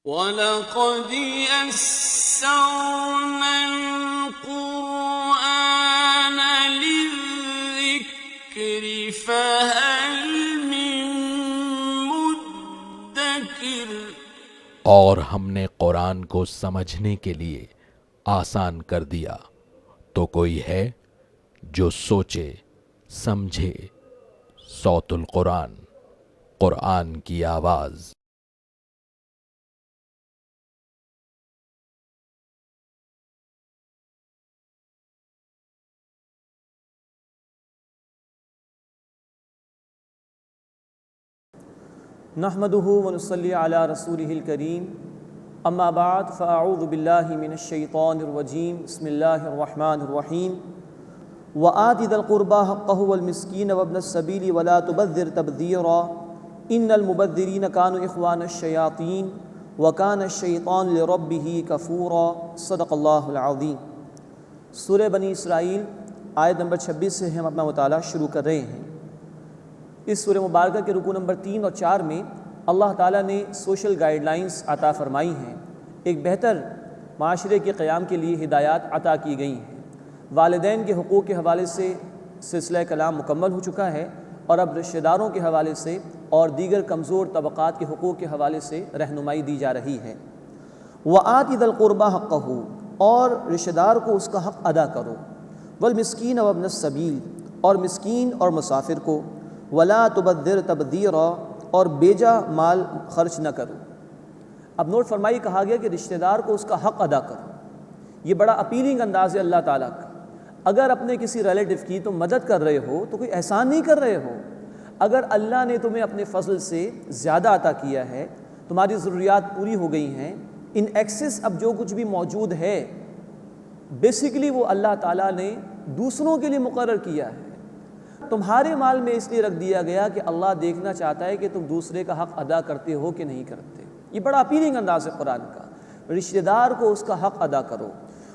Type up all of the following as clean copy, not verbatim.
وَلَقَدْ يَسَّرْنَا الْقُرْآنَ لِلذِّكْرِ فَهَلْ مِن مُّدَّكِرٍ۔ اور ہم نے قرآن کو سمجھنے کے لیے آسان کر دیا، تو کوئی ہے جو سوچے سمجھے۔ صوت القرآن، قرآن کی آواز۔ نحمده ونصلي على رسوله الكريم اما بعد فاعوذ بالله من الشيطان الرجيم بسم الله الرحمن الرحيم وآت ذا القربى حقه والمسكين وابن السبيل ولا تبذر تبذيرا ان المبذرين كانوا اخوان الشياطين وكان الشيطان لربه كفورا صدق اللہ العظیم۔ سورہ بنی اسرائیل آیت نمبر 26 سے ہم اپنا مطالعہ شروع کر رہے ہیں۔ اس سورہ مبارکہ کے رکوع نمبر 3 اور 4 میں اللہ تعالیٰ نے سوشل گائیڈ لائنز عطا فرمائی ہیں، ایک بہتر معاشرے کے قیام کے لیے ہدایات عطا کی گئی ہیں۔ والدین کے حقوق کے حوالے سے سلسلہ کلام مکمل ہو چکا ہے، اور اب رشتہ داروں کے حوالے سے اور دیگر کمزور طبقات کے حقوق کے حوالے سے رہنمائی دی جا رہی ہے۔ وَآتِ ذَا الْقُرْبَى حَقَّهُ، اور رشتہ دار کو اس کا حق ادا کرو، وَالْمِسْكِينَ وَابْنَ السَّبِيلِ، اور مسکین اور مسافر کو، وَلَا تُبَذِّرْ تَبْذِيرًا، اور بیجا مال خرچ نہ کرو۔ اب نوٹ فرمائی، کہا گیا کہ رشتہ دار کو اس کا حق ادا کرو۔ یہ بڑا اپیلنگ انداز ہے اللہ تعالیٰ کا۔ اگر اپنے کسی ریلیٹو کی تم مدد کر رہے ہو تو کوئی احسان نہیں کر رہے ہو۔ اگر اللہ نے تمہیں اپنے فضل سے زیادہ عطا کیا ہے، تمہاری ضروریات پوری ہو گئی ہیں، ان ایکسس اب جو کچھ بھی موجود ہے بیسیکلی وہ اللہ تعالیٰ نے دوسروں کے لیے مقرر کیا ہے۔ تمہارے مال میں اس لیے رکھ دیا گیا کہ اللہ دیکھنا چاہتا ہے کہ تم دوسرے کا حق ادا کرتے ہو کہ نہیں کرتے۔ یہ بڑا اپیلنگ انداز ہے قرآن کا۔ رشتہ دار کو اس کا حق ادا کرو،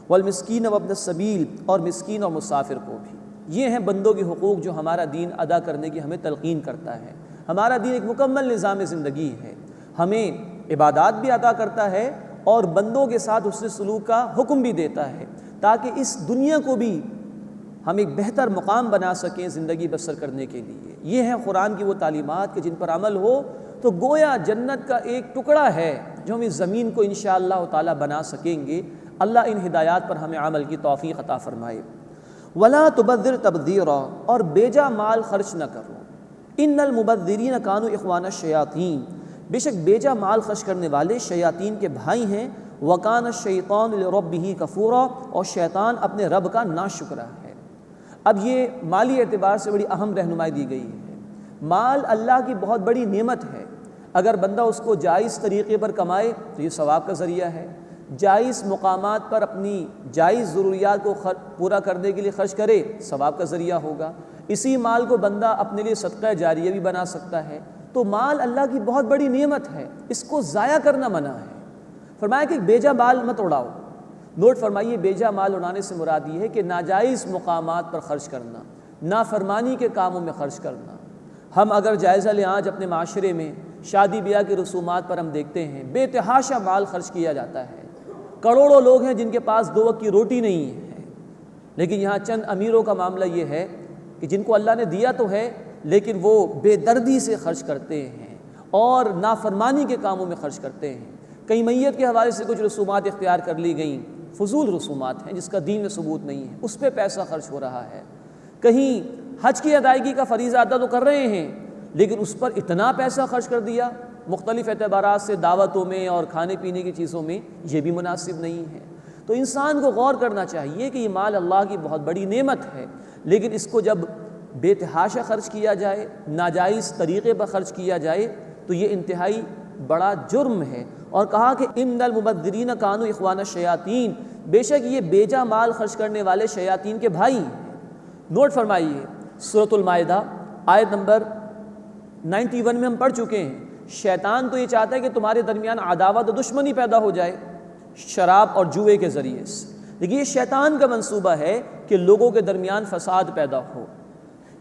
والمسکین وابن السبیل، اور مسکین اور مسافر کو بھی۔ یہ ہیں بندوں کے حقوق جو ہمارا دین ادا کرنے کی ہمیں تلقین کرتا ہے۔ ہمارا دین ایک مکمل نظام زندگی ہے، ہمیں عبادات بھی عطا کرتا ہے اور بندوں کے ساتھ حسن سلوک کا حکم بھی دیتا ہے، تاکہ اس دنیا کو بھی ہم ایک بہتر مقام بنا سکیں زندگی بسر کرنے کے لیے۔ یہ ہیں قرآن کی وہ تعلیمات کہ جن پر عمل ہو تو گویا جنت کا ایک ٹکڑا ہے جو ہم اس زمین کو انشاءاللہ تعالی بنا سکیں گے۔ اللہ ان ہدایات پر ہمیں عمل کی توفیق عطا فرمائے۔ وَلَا تُبَذِّرْ تَبْذِيرًا، اور بیجا مال خرچ نہ کرو۔ إِنَّ الْمُبَذِّرِينَ كَانُوا إِخْوَانَ الشَّيَاطِينَ، بے شک بیجا مال خرچ کرنے والے شیاطین کے بھائی ہیں۔ وَكَانَ الشَّيْطَانُ لِرَبِّهِ كَفُورًا، اور شیطان اپنے رب کا ناشکرا ہے۔ اب یہ مالی اعتبار سے بڑی اہم رہنمائی دی گئی ہے۔ مال اللہ کی بہت بڑی نعمت ہے، اگر بندہ اس کو جائز طریقے پر کمائے تو یہ ثواب کا ذریعہ ہے، جائز مقامات پر اپنی جائز ضروریات کو پورا کرنے کے لیے خرچ کرے ثواب کا ذریعہ ہوگا۔ اسی مال کو بندہ اپنے لیے صدقہ جاریہ بھی بنا سکتا ہے۔ تو مال اللہ کی بہت بڑی نعمت ہے، اس کو ضائع کرنا منع ہے۔ فرمایا کہ بیجا مال مت اڑاؤ۔ نوٹ فرمائیے، بیجا مال اڑانے سے مراد یہ ہے کہ ناجائز مقامات پر خرچ کرنا، نافرمانی کے کاموں میں خرچ کرنا۔ ہم اگر جائزہ لیں آج اپنے معاشرے میں شادی بیاہ کے رسومات پر ہم دیکھتے ہیں بے تحاشا مال خرچ کیا جاتا ہے۔ کروڑوں لوگ ہیں جن کے پاس 2 وقت کی روٹی نہیں ہے، لیکن یہاں چند امیروں کا معاملہ یہ ہے کہ جن کو اللہ نے دیا تو ہے لیکن وہ بے دردی سے خرچ کرتے ہیں اور نافرمانی کے کاموں میں خرچ کرتے ہیں۔ کہیں میت کے حوالے سے کچھ رسومات اختیار کر لی گئیں، فضول رسومات ہیں جس کا دین میں ثبوت نہیں ہے، اس پہ پیسہ خرچ ہو رہا ہے۔ کہیں حج کی ادائیگی کا فریضہ ادا تو کر رہے ہیں لیکن اس پر اتنا پیسہ خرچ کر دیا مختلف اعتبارات سے، دعوتوں میں اور کھانے پینے کی چیزوں میں، یہ بھی مناسب نہیں ہے۔ تو انسان کو غور کرنا چاہیے کہ یہ مال اللہ کی بہت بڑی نعمت ہے، لیکن اس کو جب بے تحاشا خرچ کیا جائے، ناجائز طریقے پر خرچ کیا جائے تو یہ انتہائی بڑا جرم ہے۔ اور کہا کہ ان المبذرین کانوا اخوان الشیاطین، بے شک یہ بیجا مال خرچ کرنے والے شیاطین کے بھائی ہیں۔ نوٹ فرمائیے، سورۃ المائدہ آیت نمبر 91 میں ہم پڑھ چکے ہیں، شیطان تو یہ چاہتا ہے کہ تمہارے درمیان عداوت و دشمنی پیدا ہو جائے شراب اور جوئے کے ذریعے سے، لیکن یہ شیطان کا منصوبہ ہے کہ لوگوں کے درمیان فساد پیدا ہو۔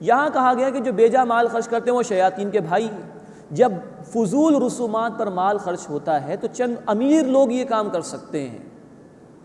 یہاں کہا گیا کہ جو بیجا مال خرچ کرتے ہیں وہ شیاطین کے بھائی ہیں۔ جب فضول رسومات پر مال خرچ ہوتا ہے تو چند امیر لوگ یہ کام کر سکتے ہیں،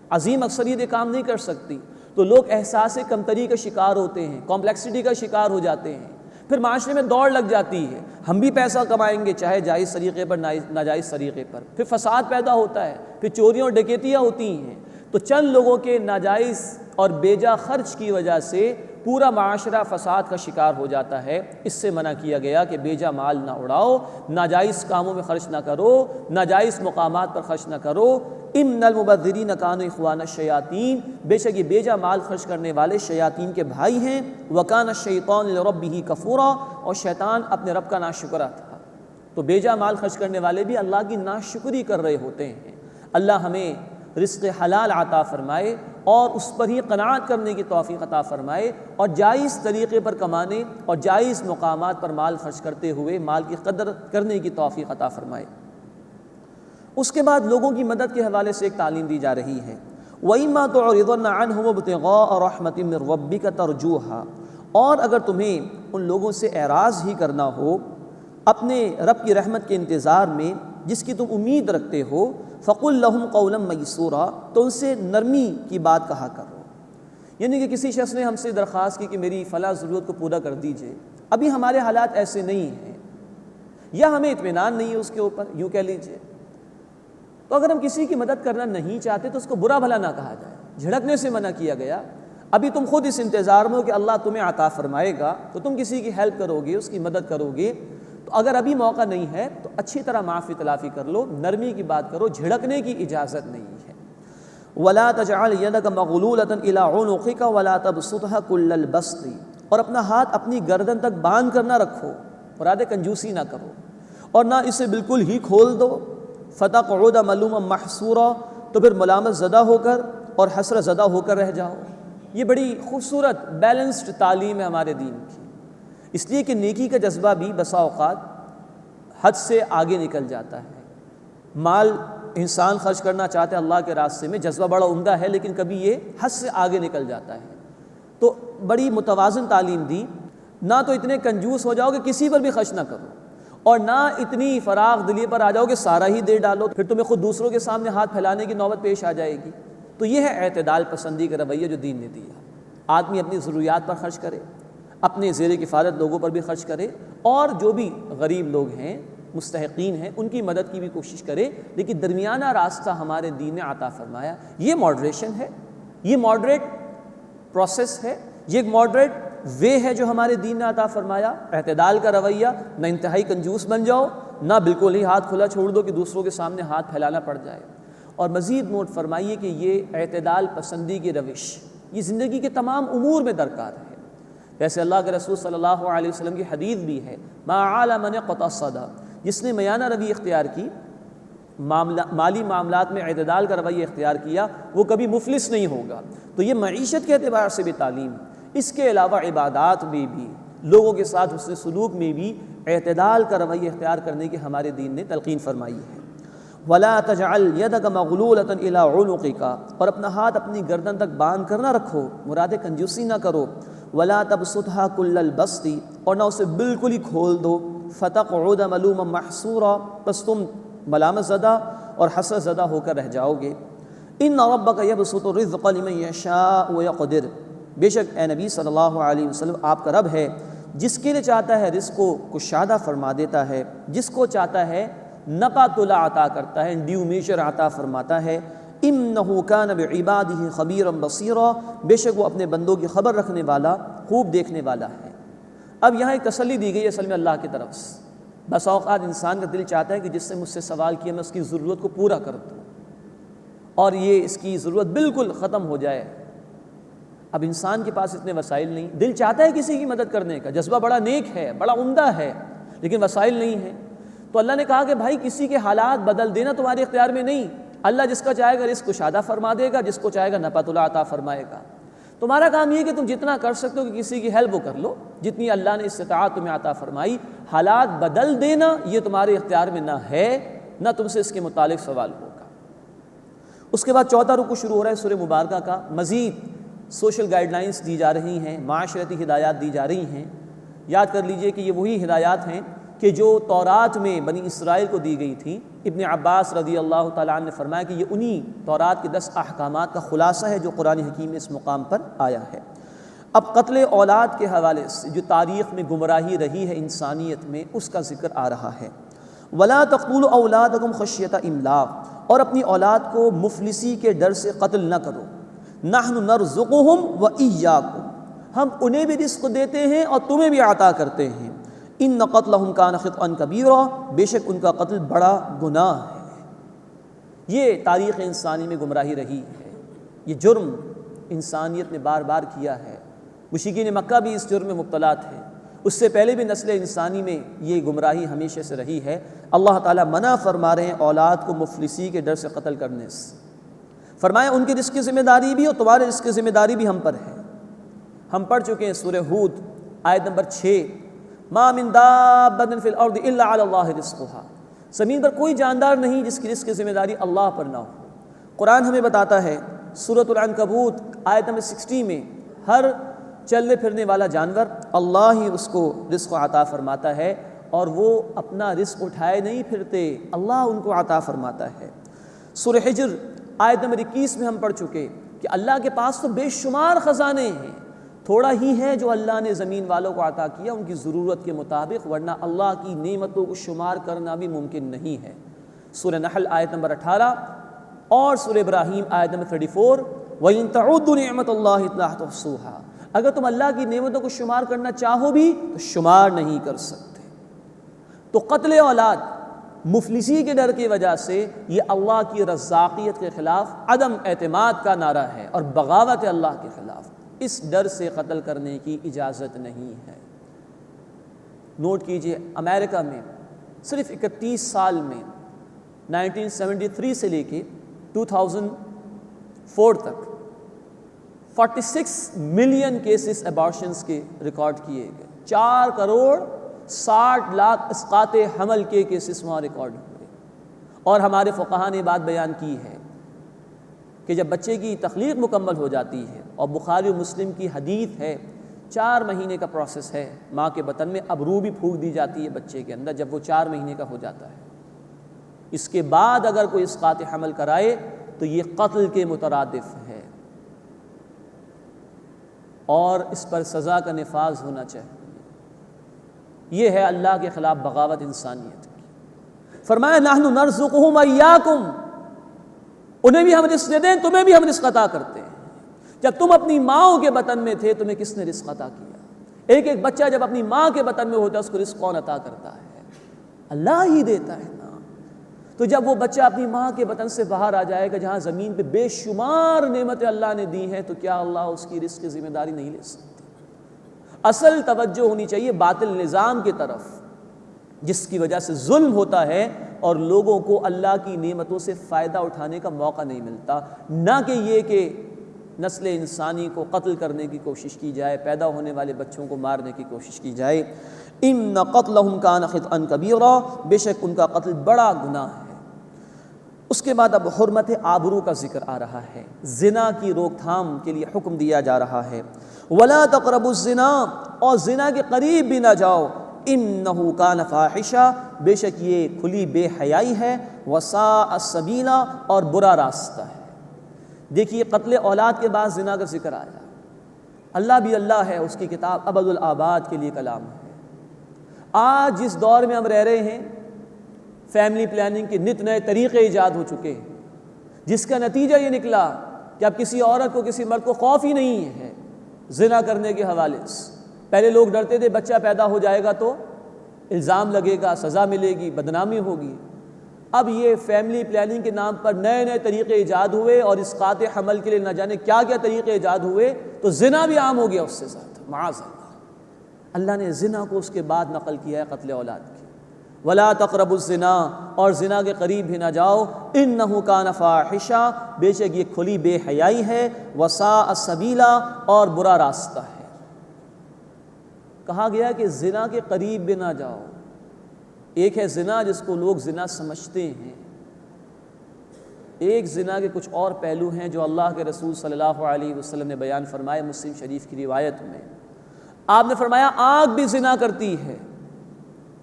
عظیم اکثریت یہ کام نہیں کر سکتی، تو لوگ احساس کمتری کا شکار ہوتے ہیں، کمپلیکسٹی کا شکار ہو جاتے ہیں، پھر معاشرے میں دوڑ لگ جاتی ہے، ہم بھی پیسہ کمائیں گے چاہے جائز طریقے پر ناجائز طریقے پر، پھر فساد پیدا ہوتا ہے، پھر چوریاں اور ڈکیتیاں ہوتی ہیں، تو چند لوگوں کے ناجائز اور بیجا خرچ کی وجہ سے پورا معاشرہ فساد کا شکار ہو جاتا ہے۔ اس سے منع کیا گیا کہ بیجا مال نہ اڑاؤ، ناجائز کاموں میں خرچ نہ کرو، ناجائز مقامات پر خرچ نہ کرو۔ ان المبذرین کانوا اخوان الشیاطین، بے شک یہ بیجا مال خرچ کرنے والے شیاطین کے بھائی ہیں۔ وکان الشیطان لربہ کفورا، اور شیطان اپنے رب کا ناشکرا تھا۔ تو بیجا مال خرچ کرنے والے بھی اللہ کی ناشکری کر رہے ہوتے ہیں۔ اللہ ہمیں رزق حلال عطا فرمائے اور اس پر ہی قناعت کرنے کی توفیق عطا فرمائے، اور جائز طریقے پر کمانے اور جائز مقامات پر مال خرچ کرتے ہوئے مال کی قدر کرنے کی توفیق عطا فرمائے۔ اس کے بعد لوگوں کی مدد کے حوالے سے ایک تعلیم دی جا رہی ہے۔ وَإِمَّا تُعْرِضَنَّ عَنْهُمُ ابْتِغَاءَ رَحْمَةٍ مِّن رَّبِّكَ تَرْجُوهَا، اور اگر تمہیں ان لوگوں سے اعراض ہی کرنا ہو اپنے رب کی رحمت کے انتظار میں جس کی تم امید رکھتے ہو، فَقُلْ لَهُمْ قَوْلًا مَيْسُورًا، تو ان سے نرمی کی بات کہا کرو۔ یعنی کہ کسی شخص نے ہم سے درخواست کی کہ میری فلاں ضرورت کو پورا کر دیجئے، ابھی ہمارے حالات ایسے نہیں ہیں یا ہمیں اطمینان نہیں ہے اس کے اوپر، یوں کہہ لیجئے، تو اگر ہم کسی کی مدد کرنا نہیں چاہتے تو اس کو برا بھلا نہ کہا جائے، جھڑکنے سے منع کیا گیا۔ ابھی تم خود اس انتظار میں ہو کہ اللہ تمہیں عطا فرمائے گا تو تم کسی کی ہیلپ کرو گے، اس کی مدد کرو گے، تو اگر ابھی موقع نہیں ہے تو اچھی طرح معافی تلافی کر لو، نرمی کی بات کرو، جھڑکنے کی اجازت نہیں ہے۔ وَلَا تَجْعَلْ يَدَكَ مَغْلُولَةً إِلَىٰ عُنُقِكَ وَلَا تَبْسُطْهَا كُلَّ الْبَسْطِ، اور اپنا ہاتھ اپنی گردن تک باندھ کر نہ رکھو، مراد کنجوسی نہ کرو، اور نہ اسے بالکل ہی کھول دو، فَتَقْعُدَ مَلُومًا مَحْسُورًا، تو پھر ملامت زدہ ہو کر اور حسرت زدہ ہو کر رہ جاؤ۔ یہ بڑی خوبصورت بیلنسڈ تعلیم ہے ہمارے دین کی، اس لیے کہ نیکی کا جذبہ بھی بسا اوقات حد سے آگے نکل جاتا ہے۔ مال انسان خرچ کرنا چاہتے ہیں اللہ کے راستے میں، جذبہ بڑا عمدہ ہے، لیکن کبھی یہ حد سے آگے نکل جاتا ہے۔ تو بڑی متوازن تعلیم دی، نہ تو اتنے کنجوس ہو جاؤ کہ کسی پر بھی خرچ نہ کرو، اور نہ اتنی فراغ دلی پر آ جاؤ کہ سارا ہی دے ڈالو، پھر تمہیں خود دوسروں کے سامنے ہاتھ پھیلانے کی نوبت پیش آ جائے گی۔ تو یہ ہے اعتدال پسندی کا رویہ جو دین نے دیا۔ آدمی اپنی ضروریات پر خرچ کرے، اپنے زیر کفالت لوگوں پر بھی خرچ کرے، اور جو بھی غریب لوگ ہیں، مستحقین ہیں، ان کی مدد کی بھی کوشش کرے، لیکن درمیانہ راستہ ہمارے دین نے عطا فرمایا۔ یہ ماڈریشن ہے، یہ ماڈریٹ پروسیس ہے، یہ ایک ماڈریٹ وے ہے جو ہمارے دین نے عطا فرمایا۔ اعتدال کا رویہ، نہ انتہائی کنجوس بن جاؤ، نہ بالکل ہی ہاتھ کھلا چھوڑ دو کہ دوسروں کے سامنے ہاتھ پھیلانا پڑ جائے۔ اور مزید نوٹ فرمائیے کہ یہ اعتدال پسندی کی روش یہ زندگی کے تمام امور میں درکار ہے۔ جیسے اللہ کے رسول صلی اللہ علیہ وسلم کی حدیث بھی ہے، ما عال من اقتصد، جس نے میانہ روی اختیار کی، مالی معاملات میں اعتدال کا رویہ اختیار کیا، وہ کبھی مفلس نہیں ہوگا۔ تو یہ معیشت کے اعتبار سے بھی تعلیم، اس کے علاوہ عبادات میں بھی، لوگوں کے ساتھ حسن سلوک میں بھی اعتدال کا رویہ اختیار کرنے کی ہمارے دین نے تلقین فرمائی ہے۔ وَلَا تَجْعَلْ يَدَكَ مَغْلُولَةً إِلَىٰ عُنُقِكَ، اور اپنا ہاتھ اپنی گردن تک باندھ کر نہ رکھو، مراد کنجوسی نہ کرو۔ وَلَا تَبْسُطْهَا كُلَّ الْبَسْطِ، اور نہ اسے بالکل ہی کھول دو۔ فَتَقْعُدَ مَلُومًا مَحْسُورًا، بس تم ملامت زدہ اور حسرت زدہ ہو کر رہ جاؤ گے۔ إِنَّ رَبَّكَ يَبْسُطُ الرِّزْقَ لِمَن يَشَاءُ وَيَقْدِرُ، بے شک اے نبی صلی اللہ علیہ وسلم آپ کا رب ہے جس کے لیے چاہتا ہے رزق کو کشادہ فرما دیتا ہے، جس کو چاہتا ہے نپا تلا عطا کرتا ہے، ڈیو میجر عطا فرماتا ہے۔ إِنَّهُ كَانَ بِعِبَادِهِ خَبِيرًا بَصِيرًا، بے شک وہ اپنے بندوں کی خبر رکھنے والا، خوب دیکھنے والا ہے۔ اب یہاں ایک تسلی دی گئی ہے اصل میں اللہ کی طرف سے۔ بس اوقات انسان کا دل چاہتا ہے کہ جس سے مجھ سے سوال کیا میں اس کی ضرورت کو پورا کر دوں، اور یہ اس کی ضرورت بالکل ختم ہو جائے۔ اب انسان کے پاس اتنے وسائل نہیں، دل چاہتا ہے کسی کی مدد کرنے کا، جذبہ بڑا نیک ہے، بڑا عمدہ ہے، لیکن وسائل نہیں ہیں۔ تو اللہ نے کہا کہ بھائی کسی کے حالات بدل دینا تمہارے اختیار میں نہیں، اللہ جس کا چاہے گا رزق کشادہ فرما دے گا، جس کو چاہے گا نپا تلا عطا فرمائے گا۔ تمہارا کام یہ کہ تم جتنا کر سکتے ہو کہ کسی کی ہیلپ کر لو، جتنی اللہ نے استطاعت تمہیں عطا فرمائی۔ حالات بدل دینا یہ تمہارے اختیار میں نہ ہے، نہ تم سے اس کے متعلق سوال ہوگا۔ اس کے بعد چوتھا رکوع شروع ہو رہا ہے سورہ مبارکہ کا۔ مزید سوشل گائیڈ لائنز دی جا رہی ہیں، معاشرتی ہدایات دی جا رہی ہیں۔ یاد کر لیجئے کہ یہ وہی ہدایات ہیں کہ جو تورات میں بنی اسرائیل کو دی گئی تھی، ابن عباس رضی اللہ تعالیٰ عنہ نے فرمایا کہ یہ انہی تورات کے 10 احکامات کا خلاصہ ہے جو قرآن حکیم میں اس مقام پر آیا ہے۔ اب قتل اولاد کے حوالے سے جو تاریخ میں گمراہی رہی ہے انسانیت میں، اس کا ذکر آ رہا ہے۔ وَلَا تَقْتُلُوا أَوْلَادَكُمْ خَشْيَةَ إِمْلَاقٍ، اور اپنی اولاد کو مفلسی کے ڈر سے قتل نہ کرو۔ نَحْنُ نَرْزُقُهُمْ وَإِيَّاكُمْ، ہم انہیں بھی رزق دیتے ہیں اور تمہیں بھی عطا کرتے ہیں۔ ان قتلہم کان خطئا کبیرا، بے شک ان کا قتل بڑا گناہ ہے۔ یہ تاریخ انسانی میں گمراہی رہی ہے، یہ جرم انسانیت نے بار بار کیا ہے۔ مشرکین مکہ بھی اس جرم میں مبتلا تھے، اس سے پہلے بھی نسل انسانی میں یہ گمراہی ہمیشہ سے رہی ہے۔ اللہ تعالیٰ منع فرما رہے ہیں اولاد کو مفلسی کے ڈر سے قتل کرنے سے۔ فرمایا ان کی رزق کی ذمہ داری بھی اور تمہارے رزق کی ذمہ داری بھی ہم پر ہے۔ ہم پڑھ چکے ہیں سورہ ہود آیت نمبر 6، ما من دابۃ فی الارض الا علی اللہ رزقها، زمین پر کوئی جاندار نہیں جس کی رزق کی ذمہ داری اللہ پر نہ ہو۔ قرآن ہمیں بتاتا ہے سورۃ العنکبوت آیت نمبر 60 میں، ہر چلنے پھرنے والا جانور اللہ ہی اس کو رزق عطا فرماتا ہے، اور وہ اپنا رزق اٹھائے نہیں پھرتے، اللہ ان کو عطا فرماتا ہے۔ سورہ حجر آیت نمبر 21 میں ہم پڑھ چکے کہ اللہ کے پاس تو بے شمار خزانے ہیں، تھوڑا ہی ہے جو اللہ نے زمین والوں کو عطا کیا ان کی ضرورت کے مطابق، ورنہ اللہ کی نعمتوں کو شمار کرنا بھی ممکن نہیں ہے۔ سورہ نحل آیت نمبر 18 اور سورہ ابراہیم آیت نمبر 34، وَإِن تَعُدُّوا نِعْمَتَ اللَّهِ لَا تُحْصُوهَا، اگر تم اللہ کی نعمتوں کو شمار کرنا چاہو بھی تو شمار نہیں کر سکتے۔ تو قتل اولاد مفلسی کے ڈر کی وجہ سے یہ اللہ کی رزاقیت کے خلاف عدم اعتماد کا نعرہ ہے اور بغاوت اللہ کے خلاف، اس ڈر سے قتل کرنے کی اجازت نہیں ہے۔ نوٹ کیجئے، امریکہ میں صرف 31 سال میں 1973 سے لے کے 2004 تک 46 ملین کیسز ابارشنز کے ریکارڈ کیے گئے، 4 کروڑ 60 لاکھ اسقاط حمل کے کیسز وہاں ریکارڈ ہوئے۔ اور ہمارے فقہاء نے بات بیان کی ہے کہ جب بچے کی تخلیق مکمل ہو جاتی ہے، اور بخاری و مسلم کی حدیث ہے 4 مہینے کا پروسیس ہے، ماں کے بطن میں اب روح بھی پھونک دی جاتی ہے بچے کے اندر جب وہ 4 مہینے کا ہو جاتا ہے۔ اس کے بعد اگر کوئی اسقاط حمل کرائے تو یہ قتل کے مترادف ہے، اور اس پر سزا کا نفاذ ہونا چاہیے۔ یہ ہے اللہ کے خلاف بغاوت انسانیت کی۔ فرمایا نحن نرزقہم وإیاکم، انہیں بھی ہم رزق دے دیں، تمہیں بھی ہم رزق عطا کرتے ہیں۔ جب تم اپنی ماں کے بطن میں تھے تمہیں کس نے رزق عطا کیا؟ ایک ایک بچہ جب اپنی ماں کے بطن میں ہوتا ہے اس کو رزق کون عطا کرتا ہے؟ اللہ ہی دیتا ہے نا۔ تو جب وہ بچہ اپنی ماں کے بطن سے باہر آ جائے گا جہاں زمین پہ بے شمار نعمتیں اللہ نے دی ہیں، تو کیا اللہ اس کی رزق کی ذمہ داری نہیں لے سکتے؟ اصل توجہ ہونی چاہیے باطل نظام کی طرف، جس کی وجہ سے ظلم ہوتا ہے اور لوگوں کو اللہ کی نعمتوں سے فائدہ اٹھانے کا موقع نہیں ملتا، نہ کہ یہ کہ نسل انسانی کو قتل کرنے کی کوشش کی جائے، پیدا ہونے والے بچوں کو مارنے کی کوشش کی جائے۔ ان قتلہم کان خطئا کبیرا، بے شک ان کا قتل بڑا گناہ ہے۔ اس کے بعد اب حرمت آبرو کا ذکر آ رہا ہے، زنا کی روک تھام کے لیے حکم دیا جا رہا ہے۔ ولا تقربوا الزنا، اور زنا کے قریب بھی نہ جاؤ، انہ کان فاحشہ، بے شک یہ کھلی بے حیائی ہے، وساء سبیلا، اور برا راستہ ہے۔ دیکھیے قتل اولاد کے بعد زنا کا ذکر آیا۔ اللہ بھی اللہ ہے، اس کی کتاب ابد الآباد کے لیے کلام ہے۔ آج جس دور میں ہم رہ رہے ہیں، فیملی پلاننگ کے نت نئے طریقے ایجاد ہو چکے ہیں، جس کا نتیجہ یہ نکلا کہ اب کسی عورت کو کسی مرد کو خوف ہی نہیں ہے زنا کرنے کے حوالے سے۔ پہلے لوگ ڈرتے تھے بچہ پیدا ہو جائے گا تو الزام لگے گا، سزا ملے گی، بدنامی ہوگی۔ اب یہ فیملی پلاننگ کے نام پر نئے نئے طریقے ایجاد ہوئے، اور اسقاط حمل کے لیے نہ جانے کیا کیا طریقے ایجاد ہوئے، تو زنا بھی عام ہو گیا اس سے زیادہ، معاذ اللہ۔ اللہ نے زنا کو اس کے بعد نقل کیا ہے قتل اولاد کی۔ ولا تقربوا الزنا، اور زنا کے قریب بھی نہ جاؤ، انہ کان فاحشہ، بے شک یہ کھلی بے حیائی ہے، وساء سبیلا، اور برا راستہ ہے۔ کہا گیا کہ زنا کے قریب بھی نہ جاؤ۔ ایک ہے زنا جس کو لوگ زنا سمجھتے ہیں، ایک زنا کے کچھ اور پہلو ہیں جو اللہ کے رسول صلی اللہ علیہ وسلم نے بیان فرمائے مسلم شریف کی روایت میں۔ آپ نے فرمایا آنکھ بھی زنا کرتی ہے،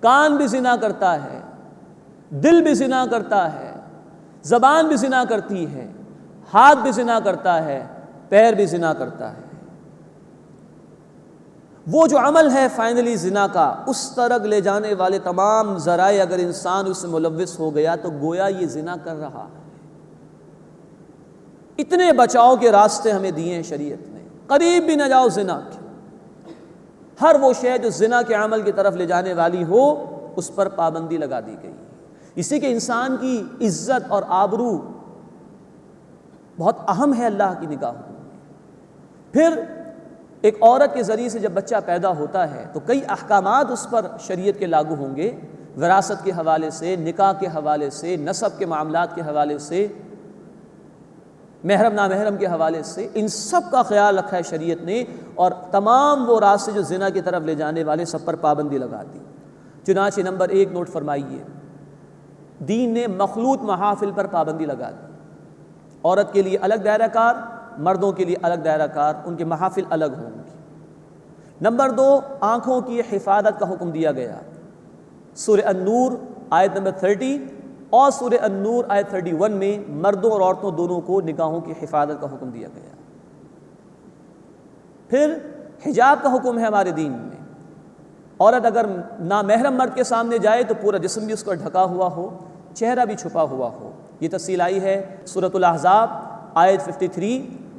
کان بھی زنا کرتا ہے، دل بھی زنا کرتا ہے، زبان بھی زنا کرتی ہے، ہاتھ بھی زنا کرتا ہے، پیر بھی زنا کرتا ہے۔ وہ جو عمل ہے فائنلی زنا کا، اس طرف لے جانے والے تمام ذرائع اگر انسان اس میں ملوث ہو گیا تو گویا یہ زنا کر رہا ہے۔ اتنے بچاؤ کے راستے ہمیں دیے ہیں شریعت نے، قریب بھی نہ جاؤ زنا کے، ہر وہ شے جو زنا کے عمل کی طرف لے جانے والی ہو اس پر پابندی لگا دی گئی ہے۔ اسی کہ انسان کی عزت اور آبرو بہت اہم ہے اللہ کی نگاہوں میں۔ پھر ایک عورت کے ذریعے سے جب بچہ پیدا ہوتا ہے تو کئی احکامات اس پر شریعت کے لاگو ہوں گے، وراثت کے حوالے سے، نکاح کے حوالے سے، نسب کے معاملات کے حوالے سے، محرم نامحرم کے حوالے سے، ان سب کا خیال رکھا ہے شریعت نے، اور تمام وہ راستے جو زنا کی طرف لے جانے والے سب پر پابندی لگا دی۔ چنانچہ نمبر 1 نوٹ فرمائیے، دین نے مخلوط محافل پر پابندی لگا دی۔ عورت کے لیے الگ دائرہ کار، مردوں کے لیے الگ دائرہ کار، ان کے محافل الگ ہوں گی۔ نمبر 2، آنکھوں کی حفاظت کا حکم دیا گیا۔ سورہ النور آیت نمبر 30 اور سورہ النور آیت 31 میں مردوں اور عورتوں دونوں کو نگاہوں کی حفاظت کا حکم دیا گیا۔ پھر حجاب کا حکم ہے ہمارے دین میں، عورت اگر نامحرم مرد کے سامنے جائے تو پورا جسم بھی اس کا ڈھکا ہوا ہو، چہرہ بھی چھپا ہوا ہو۔ یہ تفصیل آئی ہے سورۃ الاحزاب آیت 53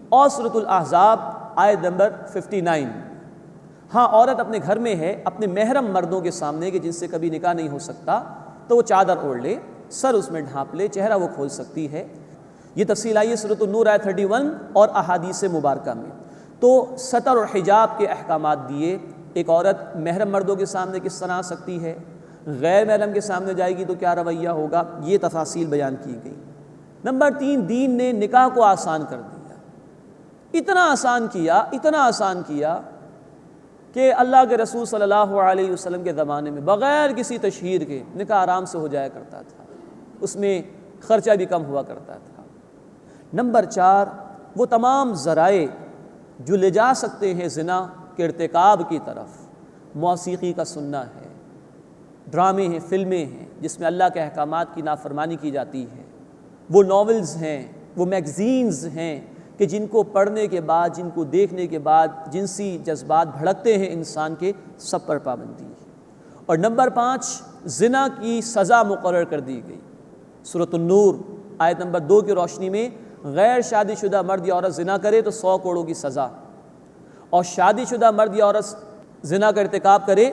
اور سورۃ الاحزاب آیت نمبر 59۔ ہاں، عورت اپنے گھر میں ہے، اپنے محرم مردوں کے سامنے کہ جن سے کبھی نکاح نہیں ہو سکتا تو وہ چادر اوڑھ لے، سر اس میں ڈھانپ لے، چہرہ وہ کھول سکتی ہے۔ یہ تفصیل آئی ہے سورۃ النور آیت 31 اور احادیث مبارکہ میں۔ تو ستر اور حجاب کے احکامات دیے، ایک عورت محرم مردوں کے سامنے کس طرح آ سکتی ہے، غیر محرم کے سامنے جائے گی تو کیا رویہ ہوگا، یہ تفاصیل بیان کی گئی۔ نمبر 3، دین نے نکاح کو آسان کر دیا، اتنا آسان کیا کہ اللہ کے رسول صلی اللہ علیہ وسلم کے زمانے میں بغیر کسی تشہیر کے نکاح آرام سے ہو جایا کرتا تھا، اس میں خرچہ بھی کم ہوا کرتا تھا۔ نمبر 4، وہ تمام ذرائع جو لے جا سکتے ہیں زنا کے ارتکاب کی طرف، موسیقی کا سننا ہے، ڈرامے ہیں، فلمیں ہیں جس میں اللہ کے احکامات کی نافرمانی کی جاتی ہے، وہ ناولز ہیں، وہ میگزینز ہیں کہ جن کو پڑھنے کے بعد، جن کو دیکھنے کے بعد جنسی جذبات بھڑکتے ہیں انسان کے، سب پر پابندی ہے۔ اور نمبر 5، زنا کی سزا مقرر کر دی گئی۔ سورۃ النور آیت نمبر 2 کی روشنی میں غیر شادی شدہ مرد یا عورت زنا کرے تو 100 کوڑوں کی سزا، اور شادی شدہ مرد یا عورت زنا کا ارتکاب کرے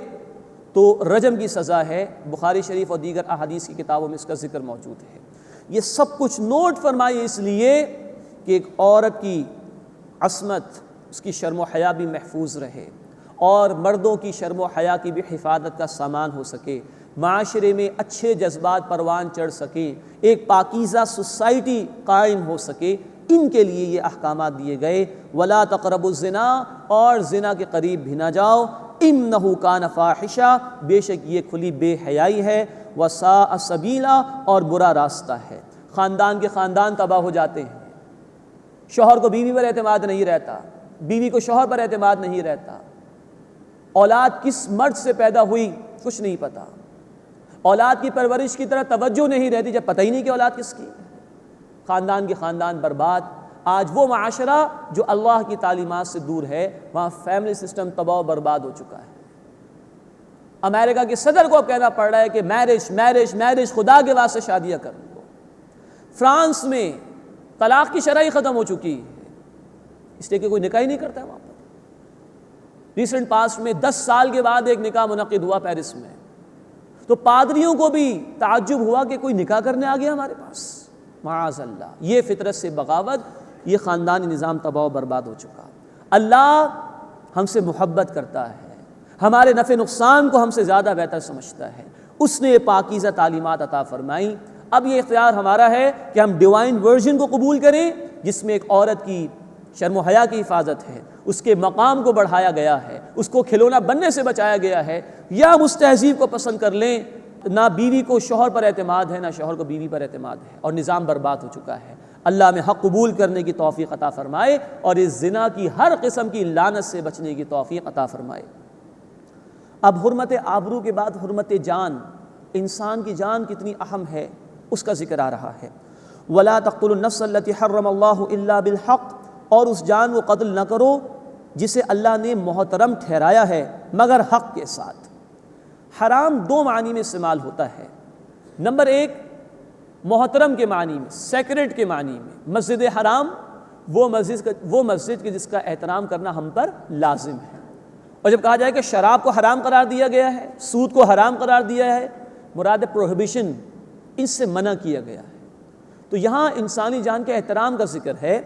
تو رجم کی سزا ہے۔ بخاری شریف اور دیگر احادیث کی کتابوں میں اس کا ذکر موجود ہے۔ یہ سب کچھ نوٹ فرمائیے اس لیے کہ ایک عورت کی عصمت، اس کی شرم و حیا بھی محفوظ رہے، اور مردوں کی شرم و حیا کی بھی حفاظت کا سامان ہو سکے، معاشرے میں اچھے جذبات پروان چڑھ سکیں، ایک پاکیزہ سوسائٹی قائم ہو سکے۔ ان کے لیے یہ احکامات دیے گئے، وَلَا تَقْرَبُوا الزِّنَا، اور زنا کے قریب بھی نہ جاؤ، إِنَّهُ كَانَ فَاحِشًا، بے شک یہ کھلی بے حیائی ہے، وَسَاءَ سَبِيلًا، اور برا راستہ ہے۔ خاندان کے خاندان تباہ ہو جاتے ہیں، شوہر کو بیوی پر اعتماد نہیں رہتا، بیوی کو شوہر پر اعتماد نہیں رہتا، اولاد کس مرد سے پیدا ہوئی کچھ نہیں پتا، اولاد کی پرورش کی طرح توجہ نہیں رہتی جب پتہ ہی نہیں کہ اولاد کس کی، خاندان کے خاندان برباد۔ آج وہ معاشرہ جو اللہ کی تعلیمات سے دور ہے، وہاں فیملی سسٹم تباہ و برباد ہو چکا ہے۔ امریکہ کے صدر کو اب کہنا پڑ رہا ہے کہ میرج میرج میرج، خدا کے واسطے شادیاں کر لو۔ فرانس میں طلاق کی شرح ختم ہو چکی ہے، اس لیے کہ کوئی نکاح ہی نہیں کرتا ہے وہاں پر۔ ریسنٹ پاسٹ میں 10 سال کے بعد ایک نکاح منعقد ہوا پیرس میں، تو پادریوں کو بھی تعجب ہوا کہ کوئی نکاح کرنے آ گیا ہمارے پاس، معاذ اللہ۔ یہ فطرت سے بغاوت، یہ خاندانی نظام تباہ و برباد ہو چکا۔ اللہ ہم سے محبت کرتا ہے، ہمارے نفع نقصان کو ہم سے زیادہ بہتر سمجھتا ہے، اس نے پاکیزہ تعلیمات عطا فرمائی۔ اب یہ اختیار ہمارا ہے کہ ہم ڈیوائن ورژن کو قبول کریں، جس میں ایک عورت کی شرم و حیا کی حفاظت ہے، اس کے مقام کو بڑھایا گیا ہے، اس کو کھلونا بننے سے بچایا گیا ہے، یا ہم اس تہذیب کو پسند کر لیں، نہ بیوی کو شوہر پر اعتماد ہے، نہ شوہر کو بیوی پر اعتماد ہے، اور نظام برباد ہو چکا ہے۔ اللہ میں حق قبول کرنے کی توفیق عطا فرمائے، اور اس زنا کی ہر قسم کی لعنت سے بچنے کی توفیق عطا فرمائے۔ اب حرمت آبرو کے بعد حرمت جان، انسان کی جان کتنی اہم ہے اس کا ذکر آ رہا ہے۔ وَلَا تَقْتُلُوا النَّفْسَ الَّتِي حَرَّمَ اللَّهُ إِلَّا بِالْحَقِّ، اور اس جان کو قتل نہ کرو جسے اللہ نے محترم ٹھہرایا ہے مگر حق کے ساتھ۔ حرام دو معنی میں استعمال ہوتا ہے۔ نمبر ایک، محترم کے معنی میں، سیکریٹ کے معنی میں۔ مسجد حرام وہ مسجد جس کا احترام کرنا ہم پر لازم ہے۔ اور جب کہا جائے کہ شراب کو حرام قرار دیا گیا ہے، سود کو حرام قرار دیا ہے، مراد پروہیبیشن، اس سے منع کیا گیا ہے۔ تو یہاں انسانی جان کے احترام کا ذکر ہے،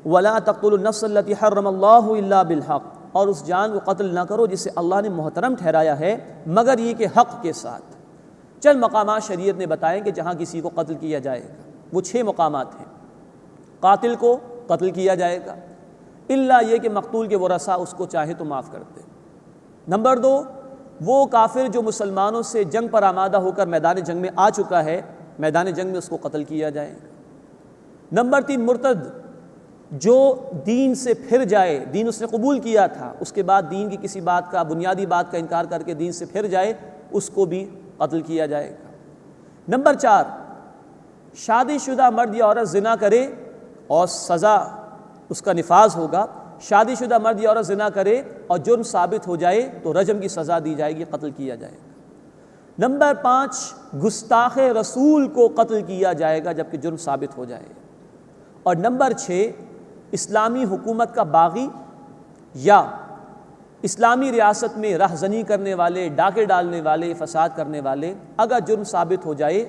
وَلَا تَقْتُلُوا النَّفْسَ الَّتِي حَرَّمَ اللَّهُ إِلَّا بِالْحَقِّ، اور اس جان کو قتل نہ کرو جسے اللہ نے محترم ٹھہرایا ہے مگر یہ کہ حق کے ساتھ۔ چند مقامات شریعت نے بتائے کہ جہاں کسی کو قتل کیا جائے گا، وہ 6 مقامات ہیں۔ قاتل کو قتل کیا جائے گا الا یہ کہ مقتول کے ورثاء اس کو چاہے تو معاف کر دیں۔ نمبر 2، وہ کافر جو مسلمانوں سے جنگ پر آمادہ ہو کر میدان جنگ میں آ چکا ہے، میدان جنگ میں اس کو قتل کیا جائے گا۔ نمبر 3، مرتد جو دین سے پھر جائے، دین اس نے قبول کیا تھا، اس کے بعد دین کی کسی بات کا، بنیادی بات کا انکار کر کے دین سے پھر جائے، اس کو بھی قتل کیا جائے گا۔ نمبر 4، شادی شدہ مرد یا عورت زنا کرے اور سزا اس کا نفاذ ہوگا۔ شادی شدہ مرد یا عورت زنا کرے اور جرم ثابت ہو جائے تو رجم کی سزا دی جائے گی، قتل کیا جائے گا۔ نمبر 5، گستاخ رسول کو قتل کیا جائے گا جبکہ جرم ثابت ہو جائے۔ اور نمبر 6، اسلامی حکومت کا باغی یا اسلامی ریاست میں رہزنی کرنے والے، ڈاکے ڈالنے والے، فساد کرنے والے، اگر جرم ثابت ہو جائے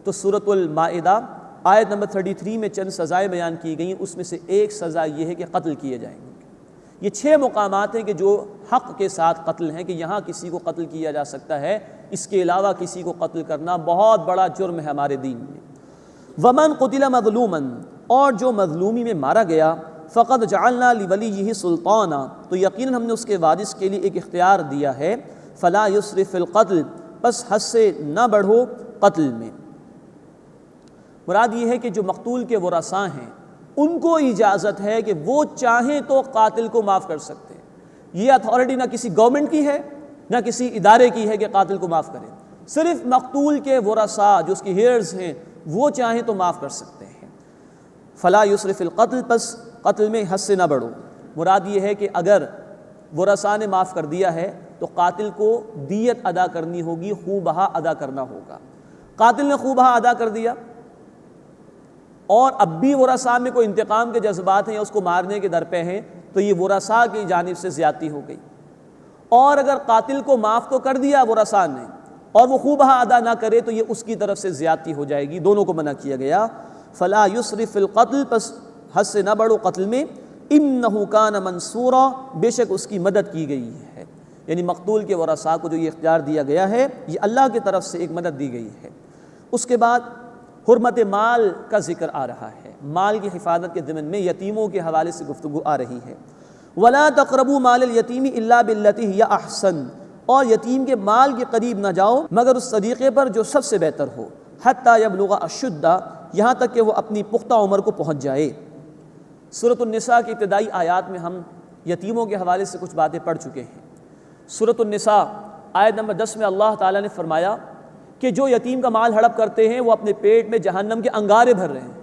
تو سورۃ المائدہ آیت نمبر 33 میں چند سزائیں بیان کی گئیں، اس میں سے ایک سزا یہ ہے کہ قتل کیے جائیں گے۔ یہ 6 مقامات ہیں کہ جو حق کے ساتھ قتل ہیں، کہ یہاں کسی کو قتل کیا جا سکتا ہے، اس کے علاوہ کسی کو قتل کرنا بہت بڑا جرم ہے ہمارے دین میں۔ وَمَنْ قُتِلَ مَظْلُومًا، اور جو مظلومی میں مارا گیا، فَقَدْ جَعَلْنَا لِوَلِيِّهِ سُلْطَانًا، تو یقیناً ہم نے اس کے وارث کے لیے ایک اختیار دیا ہے، فَلَا يُسْرِفْ فِي الْقَتْلِ، بس حد سے نہ بڑھو قتل میں۔ مراد یہ ہے کہ جو مقتول کے ورثاء ہیں ان کو اجازت ہے کہ وہ چاہیں تو قاتل کو معاف کر سکتے ہیں۔ یہ اتھارٹی نہ کسی گورنمنٹ کی ہے نہ کسی ادارے کی ہے کہ قاتل کو معاف کریں، صرف مقتول کے ورثاء جو اس کی ہیئرز ہیں وہ چاہیں تو معاف کر سکتے ہیں۔ فلا یسرف فی القتل، پس قتل میں حد سے نہ بڑھو۔ مراد یہ ہے کہ اگر ورثاء نے معاف کر دیا ہے تو قاتل کو دیت ادا کرنی ہوگی، خوب بہا ادا کرنا ہوگا۔ قاتل نے خوب بہا ادا کر دیا اور اب بھی ورثاء میں کوئی انتقام کے جذبات ہیں یا اس کو مارنے کے در پہ ہیں، تو یہ ورثاء کی جانب سے زیادتی ہو گئی۔ اور اگر قاتل کو معاف تو کر دیا ورثاء نے اور وہ خوب بہا ادا نہ کرے تو یہ اس کی طرف سے زیادتی ہو جائے گی، دونوں کو منع کیا گیا۔ فلا یسرف فی القتل، پس حد سے نہ بڑھو قتل میں، انہ کان منصورا، بے شک اس کی مدد کی گئی ہے۔ یعنی مقتول کے ورثاء کو جو یہ اختیار دیا گیا ہے یہ اللہ کی طرف سے ایک مدد دی گئی ہے۔ اس کے بعد حرمت مال کا ذکر آ رہا ہے، مال کی حفاظت کے ضمن میں یتیموں کے حوالے سے گفتگو آ رہی ہے۔ وَلَا تَقْرَبُوا مَالَ الْيَتِيمِ إِلَّا بِالَّتِي هِيَ أَحْسَنُ، اور یتیم کے مال کے قریب نہ جاؤ مگر اس طریقے پر جو سب سے بہتر ہو، حَتَّى يَبْلُغَ أَشُدَّ، یہاں تک کہ وہ اپنی پختہ عمر کو پہنچ جائے۔ سورۃ النساء کی ابتدائی آیات میں ہم یتیموں کے حوالے سے کچھ باتیں پڑھ چکے ہیں۔ سورۃ النساء آیت نمبر 10 میں اللہ تعالیٰ نے فرمایا کہ جو یتیم کا مال ہڑپ کرتے ہیں وہ اپنے پیٹ میں جہنم کے انگارے بھر رہے ہیں۔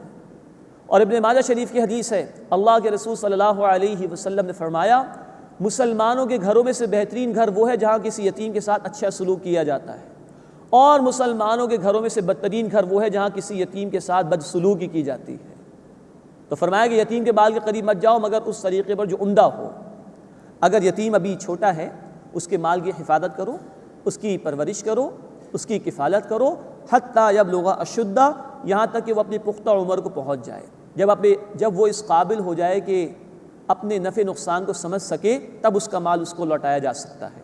اور ابن ماجہ شریف کی حدیث ہے، اللہ کے رسول صلی اللہ علیہ وسلم نے فرمایا مسلمانوں کے گھروں میں سے بہترین گھر وہ ہے جہاں کسی یتیم کے ساتھ اچھا سلوک کیا جاتا ہے، اور مسلمانوں کے گھروں میں سے بدترین گھر وہ ہے جہاں کسی یتیم کے ساتھ بدسلوکی کی جاتی ہے۔ تو فرمایا کہ یتیم کے بال کے قریب مت جاؤ مگر اس طریقے پر جو عمدہ ہو۔ اگر یتیم ابھی چھوٹا ہے اس کے مال کی حفاظت کرو، اس کی پرورش کرو، اس کی کفالت کرو، حتیٰ یبلغ اشدہ، یہاں تک کہ وہ اپنی پختہ عمر کو پہنچ جائے۔ جب وہ اس قابل ہو جائے کہ اپنے نفع نقصان کو سمجھ سکے تب اس کا مال اس کو لوٹایا جا سکتا ہے۔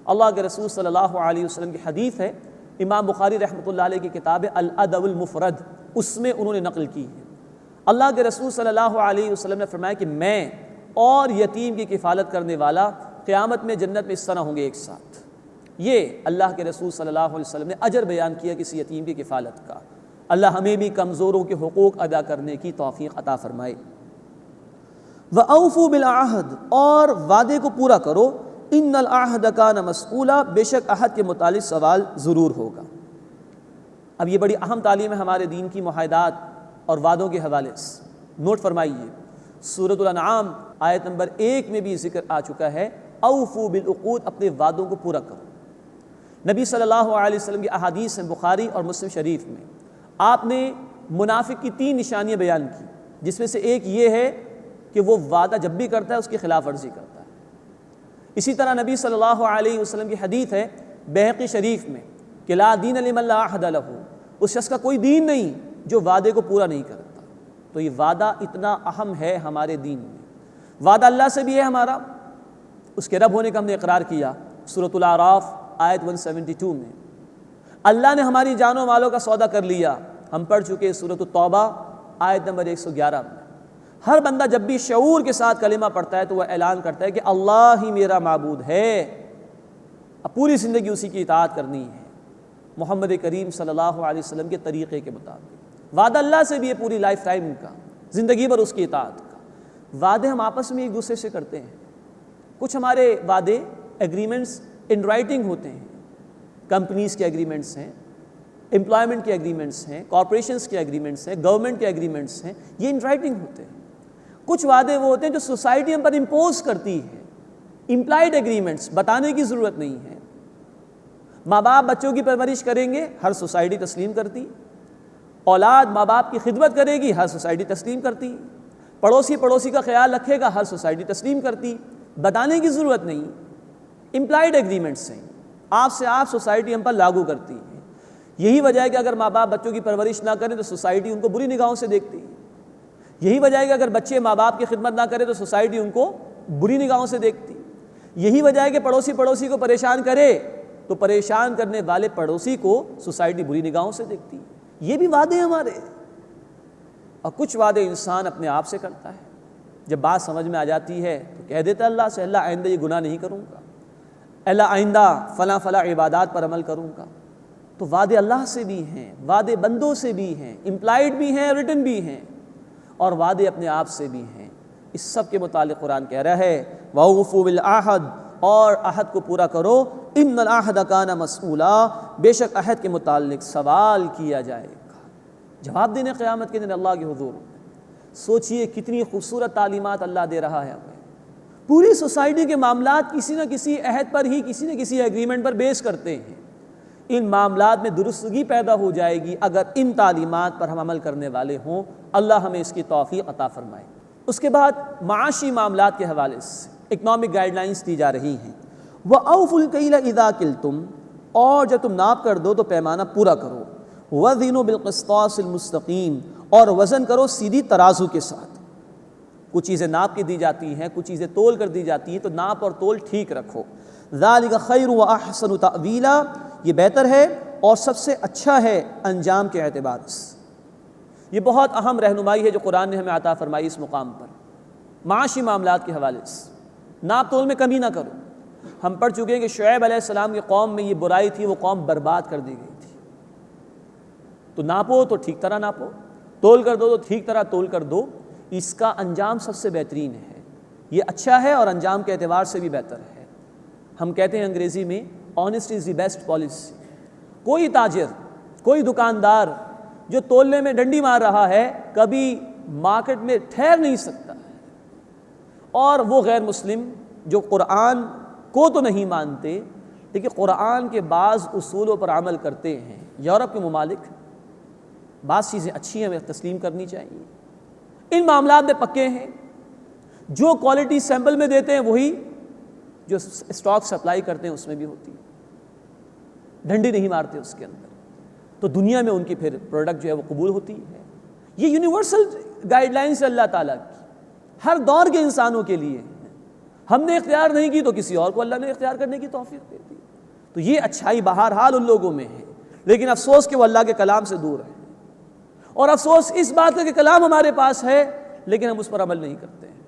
اللہ کے رسول صلی اللہ علیہ وسلم کی حدیث ہے، امام بخاری رحمۃ اللہ علیہ کی کتاب الادب المفرد، اس میں انہوں نے نقل کی ہے۔ اللہ کے رسول صلی اللہ علیہ وسلم نے فرمایا کہ میں اور یتیم کی کفالت کرنے والا قیامت میں جنت میں اس طرح ہوں گے ایک ساتھ۔ یہ اللہ کے رسول صلی اللہ علیہ وسلم نے اجر بیان کیا کسی یتیم کی کفالت کا۔ اللہ ہمیں بھی کمزوروں کے حقوق ادا کرنے کی توفیق عطا فرمائے۔ وَأَوْفُوا بِالْعَهْدِ، اور وعدے کو پورا کرو، ان العہد کان مسئولا، بے شک عہد کے متعلق سوال ضرور ہوگا۔ اب یہ بڑی اہم تعلیم ہے ہمارے دین کی معاہدات اور وعدوں کے حوالے سے۔ نوٹ فرمائیے، سورۃ الانعام آیت نمبر 1 میں بھی ذکر آ چکا ہے، اوفوا بالعقود، اپنے وعدوں کو پورا کرو۔ نبی صلی اللہ علیہ وسلم کی احادیث ہیں بخاری اور مسلم شریف میں، آپ نے منافق کی 3 نشانیاں بیان کی، جس میں سے ایک یہ ہے کہ وہ وعدہ جب بھی کرتا ہے اس کی خلاف ورزی کرتا ہے۔ اسی طرح نبی صلی اللہ علیہ وسلم کی حدیث ہے بہقی شریف میں کہ لا دین لمن لا عہد لہ، اس شخص کا کوئی دین نہیں جو وعدے کو پورا نہیں کرتا۔ تو یہ وعدہ اتنا اہم ہے ہمارے دین میں۔ وعدہ اللہ سے بھی ہے ہمارا، اس کے رب ہونے کا ہم نے اقرار کیا سورۃ الاعراف آیت 172 میں۔ اللہ نے ہماری جانوں مالوں کا سودا کر لیا، ہم پڑھ چکے سورۃ التوبہ آیت نمبر 111 میں۔ ہر بندہ جب بھی شعور کے ساتھ کلمہ پڑھتا ہے تو وہ اعلان کرتا ہے کہ اللہ ہی میرا معبود ہے، اب پوری زندگی اسی کی اطاعت کرنی ہے، محمد کریم صلی اللہ علیہ وسلم کے طریقے کے مطابق۔ وعدہ اللہ سے بھی ہے پوری لائف ٹائم کا، زندگی بھر اس کی اطاعت کا۔ وعدے ہم آپس میں ایک دوسرے سے کرتے ہیں، کچھ ہمارے وعدے ایگریمنٹس ان رائٹنگ ہوتے ہیں، کمپنیز کے ایگریمنٹس ہیں، امپلائمنٹ کے ایگریمنٹس ہیں، کارپوریشنز کے ایگریمنٹس ہیں، گورنمنٹ کے ایگریمنٹس ہیں، یہ ان رائٹنگ ہوتے ہیں۔ کچھ وعدے وہ ہوتے ہیں جو سوسائٹی ہم پر امپوز کرتی ہے، امپلائڈ ایگریمنٹس، بتانے کی ضرورت نہیں ہے۔ ماں باپ بچوں کی پرورش کریں گے، ہر سوسائٹی تسلیم کرتی۔ اولاد ماں باپ کی خدمت کرے گی، ہر سوسائٹی تسلیم کرتی۔ پڑوسی کا خیال رکھے گا، ہر سوسائٹی تسلیم کرتی۔ بتانے کی ضرورت نہیں، امپلائڈ ایگریمنٹس ہیں، آپ سے آپ سوسائٹی ہم پر لاگو کرتی ہے۔ یہی وجہ ہے کہ اگر ماں باپ بچوں کی پرورش نہ کریں تو سوسائٹی ان کو بری نگاہوں سے دیکھتی ہے۔ یہی وجہ ہے کہ اگر بچے ماں باپ کی خدمت نہ کریں تو سوسائٹی ان کو بری نگاہوں سے دیکھتی۔ یہی وجہ ہے کہ پڑوسی کو پریشان کرے تو پریشان کرنے والے پڑوسی کو سوسائٹی بری نگاہوں سے دیکھتی۔ یہ بھی وعدے ہمارے، اور کچھ وعدے انسان اپنے آپ سے کرتا ہے۔ جب بات سمجھ میں آ جاتی ہے تو کہہ دیتا ہے اللہ سے، اللہ آئندہ یہ گناہ نہیں کروں گا، اللہ آئندہ فلاں فلاں عبادات پر عمل کروں گا۔ تو وعدے اللہ سے بھی ہیں، وعدے بندوں سے بھی ہیں، امپلائڈ بھی ہیں، ریٹن بھی ہیں، اور وعدے اپنے آپ سے بھی ہیں۔ اس سب کے متعلق قرآن کہہ رہا ہے وَأَوْفُوا بِالْعَهْدِ، اور عہد کو پورا کرو، ان العہد کان مسئولا، بے شک عہد کے متعلق سوال کیا جائے گا، جواب دینے قیامت کے دن اللہ کے حضور۔ سوچئے کتنی خوبصورت تعلیمات اللہ دے رہا ہے ہمیں۔ پوری سوسائٹی کے معاملات کسی نہ کسی عہد پر ہی، کسی نہ کسی ایگریمنٹ پر بیس کرتے ہیں۔ ان معاملات میں درستگی پیدا ہو جائے گی اگر ان تعلیمات پر ہم عمل کرنے والے ہوں۔ اللہ ہمیں اس کی توفیق عطا فرمائے۔ اس کے بعد معاشی معاملات کے حوالے سے اکنامک گائیڈ لائنز دی جا رہی ہیں۔ وَأَوْفُوا الْكَيْلَ إِذَا كِلْتُمْ، اور جب تم ناپ کر دو تو پیمانہ پورا کرو۔ وَزِنُوا بِالْقِسْطَاسِ الْمُسْتَقِيمِ، اور وزن کرو سیدھی ترازو کے ساتھ۔ کچھ چیزیں ناپ کے دی جاتی ہیں، کچھ چیزیں تول کر دی جاتی ہیں، تو ناپ اور تول ٹھیک رکھو۔ ذَلِكَ خَيْرٌ وَأَحْسَنُ تَأْوِيلًا، یہ بہتر ہے اور سب سے اچھا ہے انجام کے اعتبار سے۔ یہ بہت اہم رہنمائی ہے جو قرآن نے ہمیں عطا فرمائی اس مقام پر، معاشی معاملات کے حوالے سے۔ ناپ تول میں کمی نہ کرو۔ ہم پڑھ چکے ہیں کہ شعیب علیہ السلام کی قوم میں یہ برائی تھی، وہ قوم برباد کر دی گئی تھی۔ تو ناپو تو ٹھیک طرح ناپو، تول کر دو تو ٹھیک طرح تول کر دو، اس کا انجام سب سے بہترین ہے۔ یہ اچھا ہے اور انجام کے اعتبار سے بھی بہتر ہے۔ ہم کہتے ہیں انگریزی میں honesty is the best policy. کوئی تاجر، کوئی دکاندار جو تولنے میں ڈنڈی مار رہا ہے کبھی مارکیٹ میں ٹھہر نہیں سکتا ہے۔ اور وہ غیر مسلم جو قرآن کو تو نہیں مانتے لیکن قرآن کے بعض اصولوں پر عمل کرتے ہیں، یورپ کے ممالک، بعض چیزیں اچھی ہیں ہمیں تسلیم کرنی چاہیے، ان معاملات میں پکے ہیں۔ جو کوالٹی سیمپل میں دیتے ہیں وہی جو اسٹاک سپلائی کرتے ہیں اس میں بھی ہوتی ہے، ڈنڈی نہیں مارتے اس کے اندر، تو دنیا میں ان کی پھر پروڈکٹ جو ہے وہ قبول ہوتی ہے۔ یہ یونیورسل گائیڈ لائنس ہے اللہ تعالیٰ کی، ہر دور کے انسانوں کے لیے۔ ہم نے اختیار نہیں کی تو کسی اور کو اللہ نے اختیار کرنے کی توفیق دے دی۔ تو یہ اچھائی بہرحال ان لوگوں میں ہے، لیکن افسوس کہ وہ اللہ کے کلام سے دور ہیں، اور افسوس اس بات کا کہ کلام ہمارے پاس ہے لیکن ہم اس پر عمل نہیں کرتے ہیں۔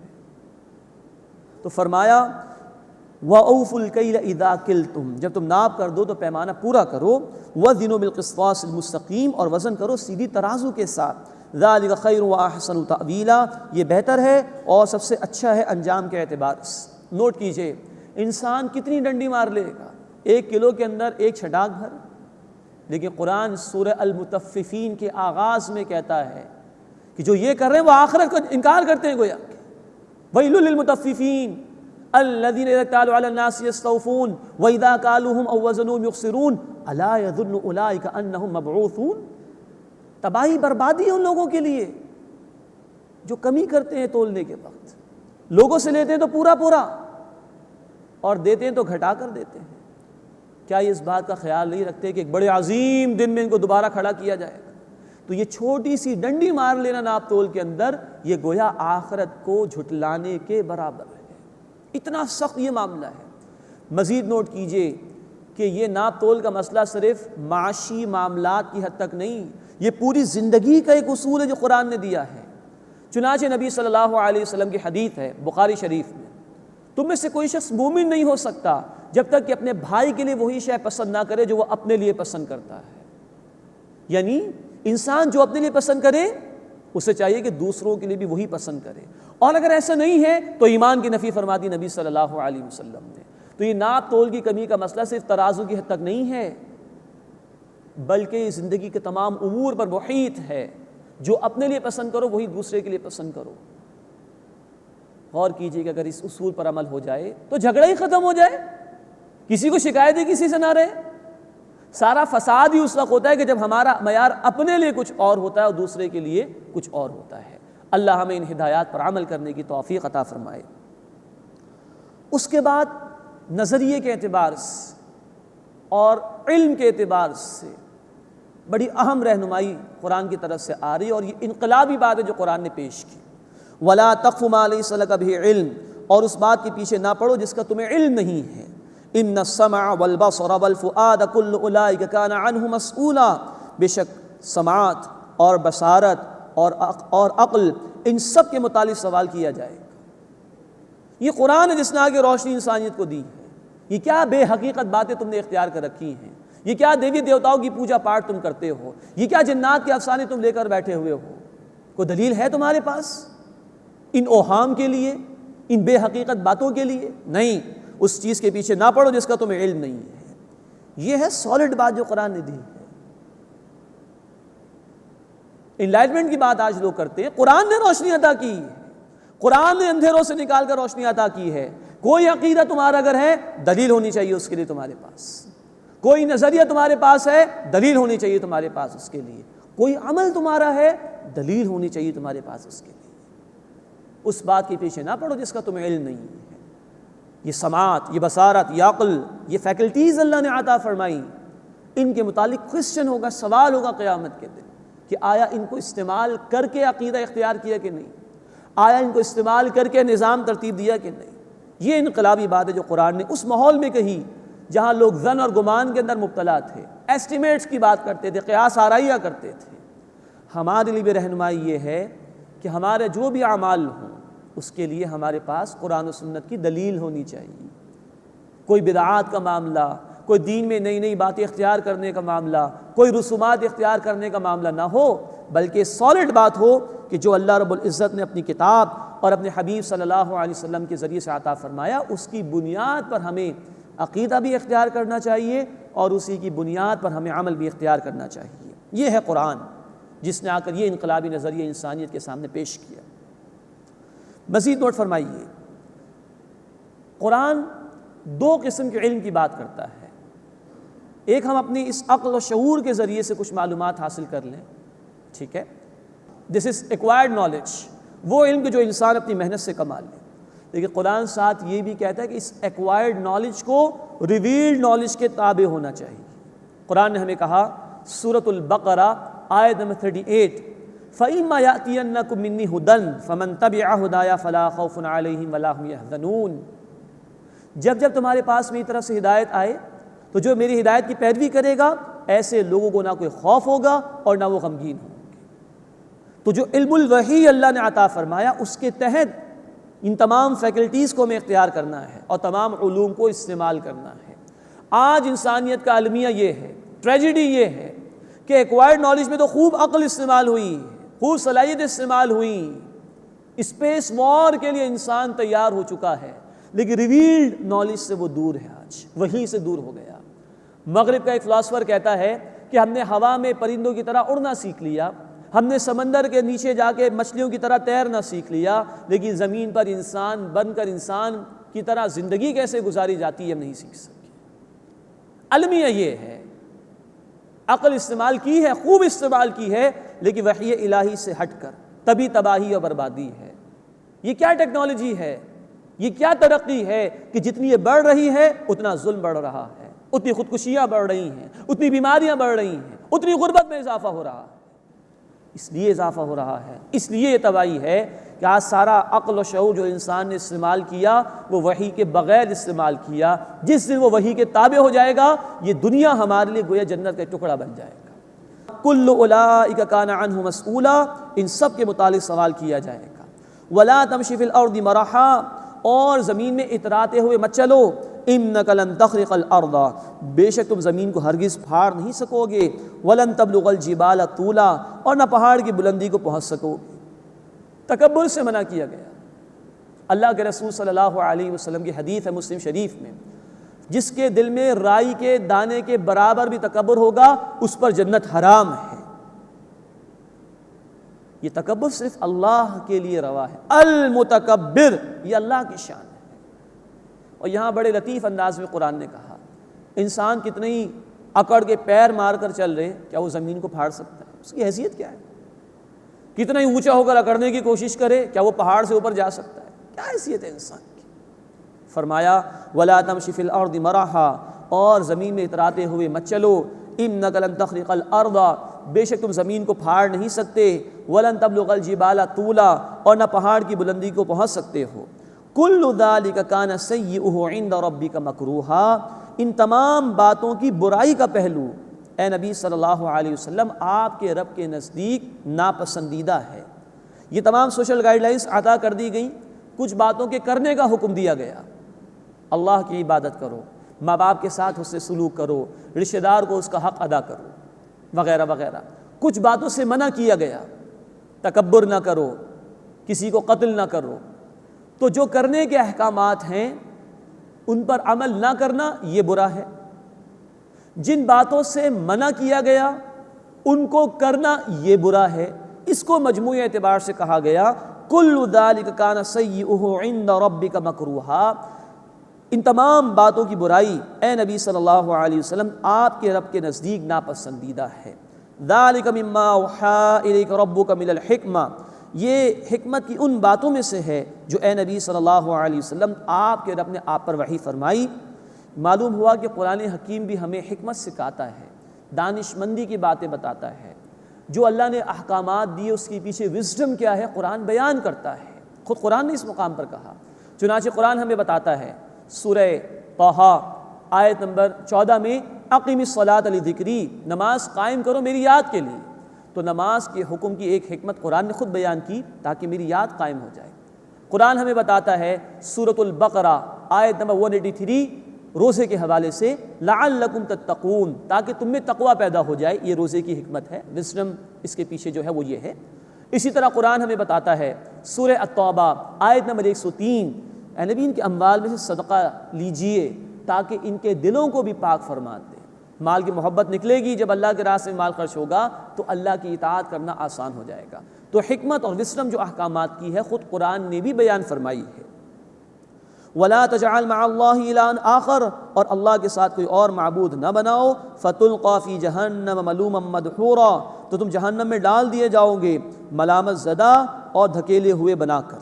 تو فرمایا وَأَوْفُوا الْكَيْلَ إِذَا كِلْتُمْ، جب تم ناپ کر دو تو پیمانہ پورا کرو۔ وَزِنُوا بِالْقِسْطَاسِ الْمُسْتَقِيمِ، اور وزن کرو سیدھی ترازو کے ساتھ۔ ذَلِكَ خَيْرٌ وَأَحْسَنُ تَأْوِيلًا، یہ بہتر ہے اور سب سے اچھا ہے انجام کے اعتبار سے۔ نوٹ کیجئے انسان کتنی ڈنڈی مار لے گا؟ 1 کلو کے اندر 1 چھٹاک بھر. لیکن قرآن سورہ المطففین کے آغاز میں کہتا ہے کہ جو یہ کر رہے ہیں وہ آخرت کا انکار کرتے ہیں. گویا وَيْلٌ لِّلْمُطَفِّفِينَ الَّذِينَ إِذَا اكْتَالُوا عَلَى النَّاسِ يَسْتَوْفُونَ وَإِذَا كَالُوهُمْ أَو وَّزَنُوهُمْ يُخْسِرُونَ أَلَا يَظُنُّ أُولَٰئِكَ أَنَّهُمْ مَبْعُوثُونَ. تباہی بربادی ہے ان لوگوں کے لیے جو کمی کرتے ہیں تولنے کے وقت. لوگوں سے لیتے ہیں تو پورا پورا اور دیتے ہیں تو گھٹا کر دیتے ہیں. کیا یہ اس بات کا خیال نہیں رکھتے کہ ایک بڑے عظیم دن میں ان کو دوبارہ کھڑا کیا جائے گا؟ تو یہ چھوٹی سی ڈنڈی مار لینا ناپ تول کے اندر یہ گویا آخرت کو جھٹلانے کے برابر ہے. اتنا سخت یہ معاملہ ہے. مزید نوٹ کیجئے کہ یہ ناپ تول کا مسئلہ صرف معاشی معاملات کی حد تک نہیں، یہ پوری زندگی کا ایک اصول ہے جو قرآن نے دیا ہے. چنانچہ نبی صلی اللہ علیہ وسلم کی حدیث ہے بخاری شریف میں، تم میں سے کوئی شخص مومن نہیں ہو سکتا جب تک کہ اپنے بھائی کے لیے وہی شے پسند نہ کرے جو وہ اپنے لیے پسند کرتا ہے. یعنی انسان جو اپنے لیے پسند کرے اسے چاہیے کہ دوسروں کے لیے بھی وہی پسند کرے، اور اگر ایسا نہیں ہے تو ایمان کی نفی فرما دی نبی صلی اللہ علیہ وسلم نے. تو یہ ناپ تول کی کمی کا مسئلہ صرف ترازو کی حد تک نہیں ہے بلکہ زندگی کے تمام امور پر محیط ہے. جو اپنے لیے پسند کرو وہی دوسرے کے لیے پسند کرو. غور کیجئے کہ اگر اس اصول پر عمل ہو جائے تو جھگڑا ہی ختم ہو جائے، کسی کو شکایت ہی کسی سے نہ رہے. سارا فساد ہی اس وقت ہوتا ہے کہ جب ہمارا معیار اپنے لیے کچھ اور ہوتا ہے اور دوسرے کے لیے کچھ اور ہوتا ہے. اللہ ہمیں ان ہدایات پر عمل کرنے کی توفیق عطا فرمائے. اس کے بعد نظریے کے اعتبار سے اور علم کے اعتبار سے بڑی اہم رہنمائی قرآن کی طرف سے آ رہی ہے، اور یہ انقلابی بات ہے جو قرآن نے پیش کی. وَلَا تَقْفُ مَا لَيْسَ لَكَ بِهِ عِلْمٌ، اور اس بات کے پیچھے نہ پڑو جس کا تمہیں علم نہیں ہے. إِنَّ السَّمْعَ وَالْبَصَرَ وَالْفُؤَادَ كُلُّ أُولَٰئِكَ كَانَ عَنْهُ مَسْئُولًا، بے شک سماعت اور بصارت اور عقل ان سب کے متعلق سوال کیا جائے گا. یہ قرآن ہے جس نے آگے روشنی انسانیت کو دی ہے. یہ کیا بے حقیقت باتیں تم نے اختیار کر رکھی ہیں؟ یہ کیا دیوی دیوتاؤں کی پوجا پاٹ تم کرتے ہو؟ یہ کیا جنات کے افسانے تم لے کر بیٹھے ہوئے ہو؟ کوئی دلیل ہے تمہارے پاس ان اوہام کے لیے، ان بے حقیقت باتوں کے لیے؟ نہیں. اس چیز کے پیچھے نہ پڑو جس کا تمہیں علم نہیں ہے. یہ ہے سالڈ بات جو قرآن نے دی ہے. انلائٹمنٹ کی بات آج لوگ کرتے ہیں. قرآن نے روشنی عطا کی ہے، قرآن نے اندھیروں سے نکال کر روشنی عطا کی ہے. کوئی عقیدہ تمہارا اگر ہے دلیل ہونی چاہیے اس کے لیے تمہارے پاس. کوئی نظریہ تمہارے پاس ہے دلیل ہونی چاہیے تمہارے پاس اس کے لیے. کوئی عمل تمہارا ہے دلیل ہونی چاہیے تمہارے پاس اس کے لیے. اس بات کے پیچھے نہ پڑو جس کا تمہیں علم نہیں ہے. یہ سماعت، یہ بصارت، یہ عقل، یہ فیکلٹیز اللہ نے عطا فرمائی، ان کے متعلق کوسچن ہوگا، سوال ہوگا قیامت کے دن کہ آیا ان کو استعمال کر کے عقیدہ اختیار کیا کہ نہیں، آیا ان کو استعمال کر کے نظام ترتیب دیا کہ نہیں. یہ انقلابی بات ہے جو قرآن نے اس ماحول میں کہی جہاں لوگ ظن اور گمان کے اندر مبتلا تھے، ایسٹیمیٹس کی بات کرتے تھے، قیاس آرائیاں کرتے تھے. ہمارے لیے بھی رہنمائی یہ ہے کہ ہمارے جو بھی اعمال ہوں اس کے لیے ہمارے پاس قرآن و سنت کی دلیل ہونی چاہیے. کوئی بدعات کا معاملہ، کوئی دین میں نئی نئی باتیں اختیار کرنے کا معاملہ، کوئی رسومات اختیار کرنے کا معاملہ نہ ہو، بلکہ سالڈ بات ہو کہ جو اللہ رب العزت نے اپنی کتاب اور اپنے حبیب صلی اللہ علیہ وسلم کے ذریعے سے عطا فرمایا اس کی بنیاد پر ہمیں عقیدہ بھی اختیار کرنا چاہیے اور اسی کی بنیاد پر ہمیں عمل بھی اختیار کرنا چاہیے. یہ ہے قرآن جس نے آ کر یہ انقلابی نظریہ انسانیت کے سامنے پیش کیا. مزید نوٹ فرمائیے، قرآن 2 قسم کے علم کی بات کرتا ہے. ایک ہم اپنی اس عقل و شعور کے ذریعے سے کچھ معلومات حاصل کر لیں، ٹھیک ہے، دس از ایکوائرڈ نالج، وہ علم جو انسان اپنی محنت سے کما لے. لیکن قرآن ساتھ یہ بھی کہتا ہے کہ اس ایکوائرڈ نالج کو ریویلڈ نالج کے تابع ہونا چاہیے. قرآن نے ہمیں کہا سورۃ البقرہ آیت نمبر 38، فَإِمَّا يَأْتِيَنَّكُم مِّنِّي هُدًى فَمَن تَبِعَ هُدَايَ فَلَا خَوْفٌ عَلَيْهِمْ وَلَا هُمْ يَحْزَنُونَ. جب تمہارے پاس میری طرف سے ہدایت آئے تو جو میری ہدایت کی پیروی کرے گا ایسے لوگوں کو نہ کوئی خوف ہوگا اور نہ وہ غمگین ہوں گے. تو جو علم الوحی اللہ نے عطا فرمایا اس کے تحت ان تمام فیکلٹیز کو ہمیں اختیار کرنا ہے اور تمام علوم کو استعمال کرنا ہے. آج انسانیت کا المیہ یہ ہے، ٹریجڈی یہ ہے کہ ایکوائرڈ نالج میں تو خوب عقل استعمال ہوئی، خوب صلاحیت استعمال ہوئی، اسپیس وار کے لیے انسان تیار ہو چکا ہے، لیکن ریویلڈ نالج سے وہ دور ہے، آج وہیں سے دور ہو گیا۔ مغرب کا ایک فلاسفر کہتا ہے کہ ہم نے ہوا میں پرندوں کی طرح اڑنا سیکھ لیا، ہم نے سمندر کے نیچے جا کے مچھلیوں کی طرح تیرنا سیکھ لیا، لیکن زمین پر انسان بن کر انسان کی طرح زندگی کیسے گزاری جاتی ہے ہم نہیں سیکھ سکتے۔ المیہ یہ ہے، عقل استعمال کی ہے، خوب استعمال کی ہے، لیکن وحی الہی سے ہٹ کر، تبھی تباہی اور بربادی ہے۔ یہ کیا ٹیکنالوجی ہے، یہ کیا ترقی ہے کہ جتنی یہ بڑھ رہی ہے اتنا ظلم بڑھ رہا ہے، اتنی خودکشیاں بڑھ رہی ہیں، اتنی بیماریاں بڑھ رہی ہیں، اتنی غربت میں اضافہ ہو رہا ہے۔ اس لیے اضافہ ہو رہا ہے، اس لیے یہ تباہی ہے کہ آج سارا عقل و شعور جو انسان نے استعمال کیا وہ وحی کے بغیر استعمال کیا۔ جس دن وہ وحی کے تابع ہو جائے گا یہ دنیا ہمارے لیے گویا جنت کا ٹکڑا بن جائے گا۔ کل اولئک کان عنہ مسئولا، ان سب کے متعلق سوال کیا جائے گا۔ ولا تمشی فی الارض مرحا، اور زمین میں اتراتے ہوئے مت چلو۔ انک لن تخرق الارض، بے شک تم زمین کو ہرگز پھاڑ نہیں سکو گے۔ ولن تبلغ الجبال طولا، اور نہ پہاڑ کی بلندی کو پہنچ سکو گے۔ تکبر سے منع کیا گیا۔ اللہ کے رسول صلی اللہ علیہ وسلم کی حدیث ہے مسلم شریف میں، جس کے دل میں رائی کے دانے کے برابر بھی تکبر ہوگا اس پر جنت حرام ہے۔ یہ تکبر صرف اللہ کے لیے روا ہے، المتکبر، یہ اللہ کی شان ہے۔ اور یہاں بڑے لطیف انداز میں قرآن نے کہا، انسان کتنے ہی اکڑ کے پیر مار کر چل رہے، کیا وہ زمین کو پھاڑ سکتا ہے؟ اس کی حیثیت کیا ہے؟ کتنا ہی اونچا ہو کر اکڑنے کی کوشش کرے، کیا وہ پہاڑ سے اوپر جا سکتا ہے؟ کیا حیثیت ہے انسان کی؟ فرمایا وَلَا تَمْشِ فِي الْأَرْضِ مَرَحًا، اور زمین میں اتراتے ہوئے مت چلو۔ إِنَّكَ لَن تَخْرِقَ الْأَرْضَ، بے شک تم زمین کو پھاڑ نہیں سکتے۔ وَلَن تَبْلُغَ الْجِبَالَ طُولًا، اور نہ پہاڑ کی بلندی کو پہنچ سکتے ہو۔ كُلُّ ذَلِكَ كَانَ سَيِّئُهُ عِندَ رَبِّكَ مَكْرُوهًا، ان تمام باتوں کی برائی کا پہلو اے نبی صلی اللہ علیہ وسلم آپ کے رب کے نزدیک ناپسندیدہ ہے۔ یہ تمام سوشل گائیڈ لائنز عطا کر دی گئیں، کچھ باتوں کے کرنے کا حکم دیا گیا، اللہ کی عبادت کرو، ماں باپ کے ساتھ اس سے سلوک کرو، رشتہ دار کو اس کا حق ادا کرو، وغیرہ وغیرہ۔ کچھ باتوں سے منع کیا گیا، تکبر نہ کرو، کسی کو قتل نہ کرو۔ تو جو کرنے کے احکامات ہیں ان پر عمل نہ کرنا یہ برا ہے، جن باتوں سے منع کیا گیا ان کو کرنا یہ برا ہے۔ اس کو مجموعی اعتبار سے کہا گیا کل ذالک کان سیئہ عند ربک مکروہا، ان تمام باتوں کی برائی اے نبی صلی اللہ علیہ وسلم آپ کے رب کے نزدیک ناپسندیدہ ہے۔ ذالک مما اوحی الیک ربک من الحکمہ، یہ حکمت کی ان باتوں میں سے ہے جو اے نبی صلی اللہ علیہ وسلم آپ کے رب نے آپ پر وحی فرمائی۔ معلوم ہوا کہ قرآن حکیم بھی ہمیں حکمت سکھاتا ہے، دانش مندی کی باتیں بتاتا ہے۔ جو اللہ نے احکامات دیے اس کے پیچھے وزڈم کیا ہے قرآن بیان کرتا ہے، خود قرآن نے اس مقام پر کہا۔ چنانچہ قرآن ہمیں بتاتا ہے سورہ طٰہٰ آیت نمبر 14 میں اقم الصلاۃ لذکری، نماز قائم کرو میری یاد کے لیے۔ تو نماز کے حکم کی ایک حکمت قرآن نے خود بیان کی تاکہ میری یاد قائم ہو جائے۔ قرآن ہمیں بتاتا ہے سورۃ البقرہ آیت نمبر 183 روزے کے حوالے سے لعلکم تتقون، تاکہ تم میں تقوی پیدا ہو جائے، یہ روزے کی حکمت ہے، وزڈم اس کے پیچھے جو ہے وہ یہ ہے۔ اسی طرح قرآن ہمیں بتاتا ہے سورہ التوبہ آیت نمبر 103 اے نبی ان کے اموال میں سے صدقہ لیجئے تاکہ ان کے دلوں کو بھی پاک فرما دے۔ مال کی محبت نکلے گی جب اللہ کے راستے میں مال خرچ ہوگا تو اللہ کی اطاعت کرنا آسان ہو جائے گا۔ تو حکمت اور وزڈم جو احکامات کی ہے خود قرآن نے بھی بیان فرمائی ہے۔ وَلَا تَجْعَلْ مَعَ اللَّهِ إِلَٰهًا آخر، اور اللہ کے ساتھ کوئی اور معبود نہ بناؤ۔ فَتُلْقَىٰ فِي جَهَنَّمَ مَلُومًا مَدْحُورًا، تو تم جہنم میں ڈال دیے جاؤ گے ملامت زدہ اور دھکیلے ہوئے بنا کر۔